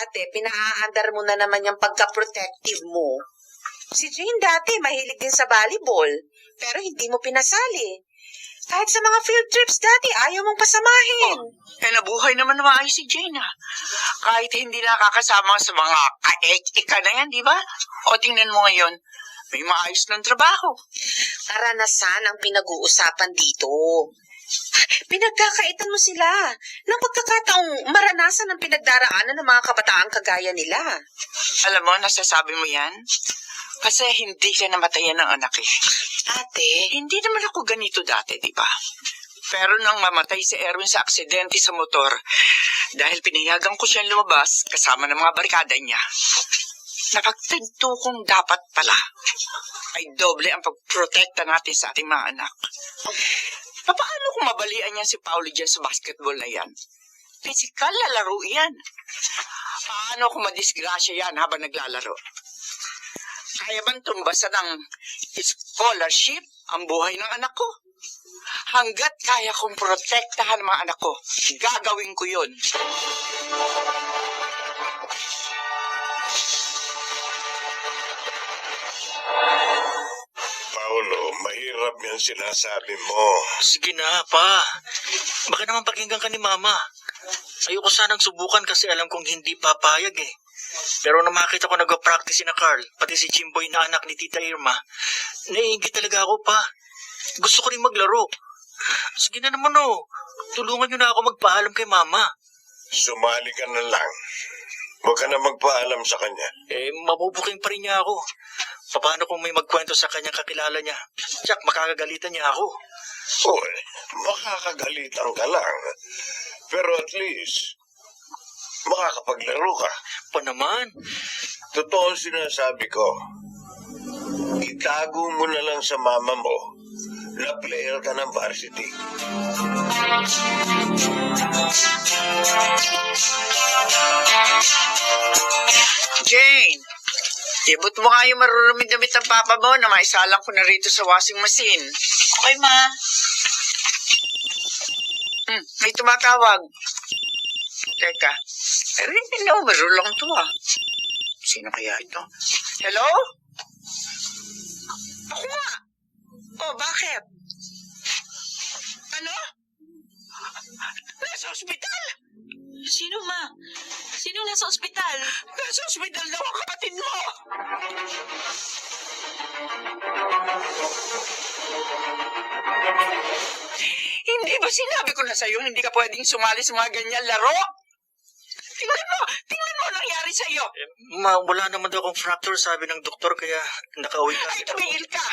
ate, pinaaandar mo na naman yung pagka-protective mo. Si Jane dati mahilig din sa volleyball, pero hindi mo pinasali. Kahit sa mga field trips dati, ayaw mong pasamahin. Nabuhay naman na maayos si Jane, ah. Kahit hindi nakakasama sa mga ka-eka na yan, di ba? O tingnan mo ngayon, may maayos ng trabaho. Karanasan ang pinag-uusapan dito. Pinagkakaitan mo sila ng pagkakataong maranasan ang pinagdaraanan ng mga kabataang kagaya nila. Alam mo, nasasabi mo yan? Kasi hindi ka namatayan ng anak eh. Ate, hindi naman ako ganito dati, di ba? Pero nang mamatay si Erwin sa aksidente sa motor, dahil pinayagan ko siyang lumabas kasama ng mga barkada niya, napagtanto kong dapat pala ay doble ang pagprotekta natin sa ating mga anak. Paano kung mabalian niya si Paulo dyan sa basketball na yan? Physical na laro yan. Paano kung madisgrasya yan habang naglalaro? Kaya bang tumbasan ng scholarship ang buhay ng anak ko? Hanggat kaya kong protektahan ang mga anak ko, gagawin ko yun. Paulo, mahirap yan sinasabi mo. Sige na, pa. Baka naman pakinggan ka ni Mama. Ayoko sanang subukan kasi alam kong hindi papayag eh. Pero nung makita ko nag-practice si na Carl, pati si Jimboy na anak ni Tita Irma, naiingit talaga ako, pa. Gusto ko rin maglaro. Sige na naman oh. Tulungan niyo na ako magpaalam kay Mama. Sumali ka na lang. Huwag ka na magpaalam sa kanya. Mabubuking pa rin niya ako. Paano kung may magkwento sa kanyang kakilala niya? Jack, makakagalitan niya ako. Makakagalitan ka lang. Pero at least, makakapaglaro ka. Pa naman? Totoo sinasabi ko. Itago mo na lang sa mama mo na player ka ng varsity. Jane, ibot mo nga yung marurumid-damit ng papa mo na maisalang ko na rito sa washing machine. Okay, ma. May tumatawag. Teka, pero hindi na marulong to ah. Sino kaya ito? Hello? Ako nga. Oh, bakit? Ano? Nasa ospital? Sino, ma? Sino nasa ospital? Nasa ospital daw ang kapatid mo! Hindi ba sinabi ko na sa'yo hindi ka pwedeng sumali sa mga ganyan laro? Tingnan mo nangyari sa'yo. Wala naman daw akong fracture, sabi ng doktor, kaya nakauwi ka. Ay, tumigil ka!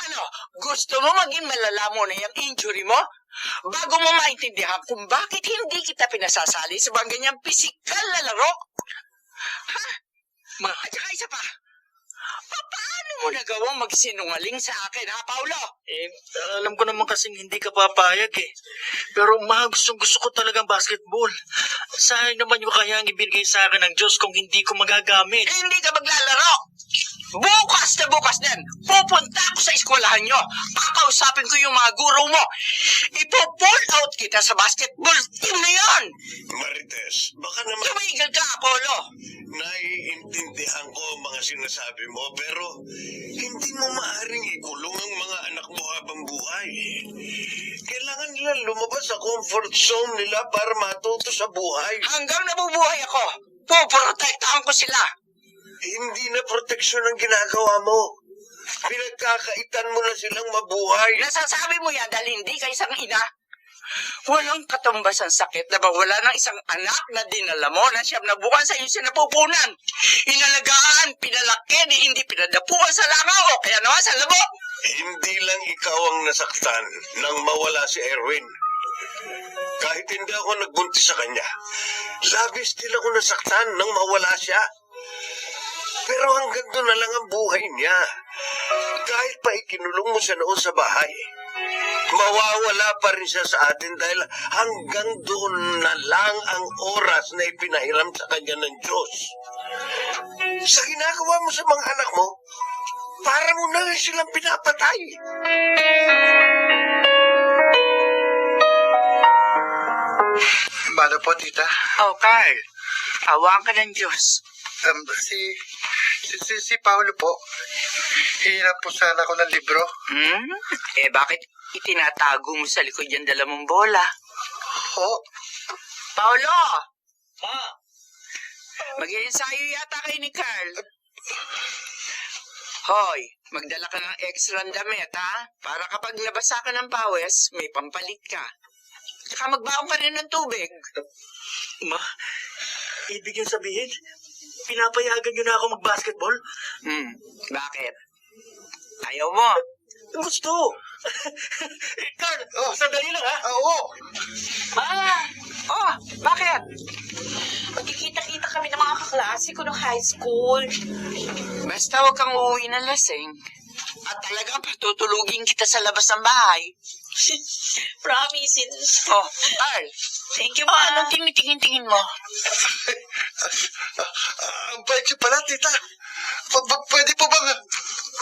Ano, gusto mo maging malala mo na yung injury mo? bago mo maintindihan kung bakit hindi kita pinasasali sa mga ganyang pisikal na laro. Ha? At saka isa pa, paano mo nagawang magsinungaling sa akin, ha, Paolo? Alam ko naman kasing hindi ka papayag eh. Pero gusto ko talagang basketball. Sayang naman yung kayang ibigay sa akin ng Diyos kung hindi ko magagamit. Hindi ka maglalaro. Bukas na bukas din, pupunta ako sa eskwelahan nyo. Kakausapin ko yung mga guro mo. Ipo-pull out kita sa basketball team na yon. Marites, baka naman... Tumigil ka, Apollo. Naiintindihan ko ang mga sinasabi mo, pero hindi mo maaaring ikulong ang mga anak mo habang buhay. Kailangan nila lumabas sa comfort zone nila para matuto sa buhay. Hanggang nabubuhay ako, puprotektahan ko sila. Hindi na proteksyon ang ginagawa mo. Pinagkakaitan mo na silang mabuhay. Nasasabi mo yan dahil hindi ka isang ina. Walang katumbas ang sakit na mawala ng isang anak na dinala mo na siyam na buwan sa iyong sinapupunan. Inalagaan, pinalaki, hindi pinadapuan sa langaw o kaya naman sa labo. Hindi lang ikaw ang nasaktan nang mawala si Erwin. Kahit hindi ako nagbuntis sa kanya, labis din ako nasaktan nang mawala siya. Pero hanggang doon na lang ang buhay niya. Kahit pa ikinulong mo siya noon sa bahay, mawawala pa rin siya sa atin dahil hanggang doon na lang ang oras na ipinahiram sa kanya ng Diyos. Sa ginagawa mo sa mga anak mo, para mo na rin silang pinapatay. Mano po, tita? Oh, Carl, awang ka ng Diyos. Si Paolo po. Hirap po sana ako ng libro. Bakit itinatago mo sa likod yung dala mong bola? Paolo! Mag-iensayo yata kayo ni Carl. Hoy, magdala ka ng extra damit, ha? Para kapag nabasa ka ng pawis, may pampalit ka. Saka magbaong ka rin ng tubig. Ma, ibig yung sabihin, pinapayagan nyo na ako mag-basketball? Bakit? Ayaw mo? Gusto! Carl, sandali lang ha? Oo! Bakit? Magkikita-kita kami ng mga kaklase ko ng high school. Basta huwag kang uuwi ng lasing. At talagang patutulugin kita sa labas ng bahay. Promises. Carl. Thank you, Anong tinitingin-tingin mo? Ang bait niyo pala, tita. Pwede po bang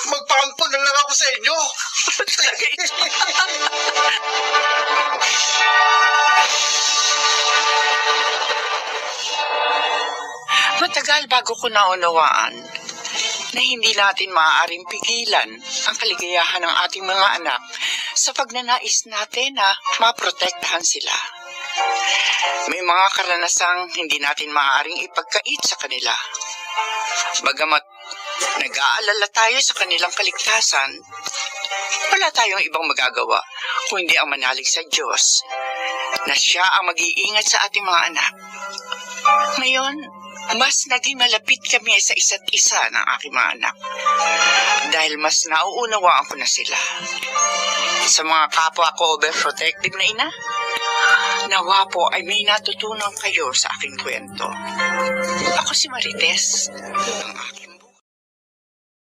magpaampon na lang ako sa inyo? Matagal bago ko naunawaan na hindi natin maaaring pigilan ang kaligayahan ng ating mga anak sa pagnanais natin na maprotektahan sila. May mga karanasang hindi natin maaaring ipagkait sa kanila. Bagamat nag-aalala tayo sa kanilang kaligtasan, wala tayong ibang magagawa kung hindi ang manalig sa Diyos na Siya ang mag-iingat sa ating mga anak. Ngayon, mas naging malapit kami sa isa't isa ng aking mga anak dahil mas nauunawaan ko na sila. Sa mga kapwa ko overprotective na ina, nawa po ay may natutunan kayo sa aking kwento. Ako si Marites, ang aking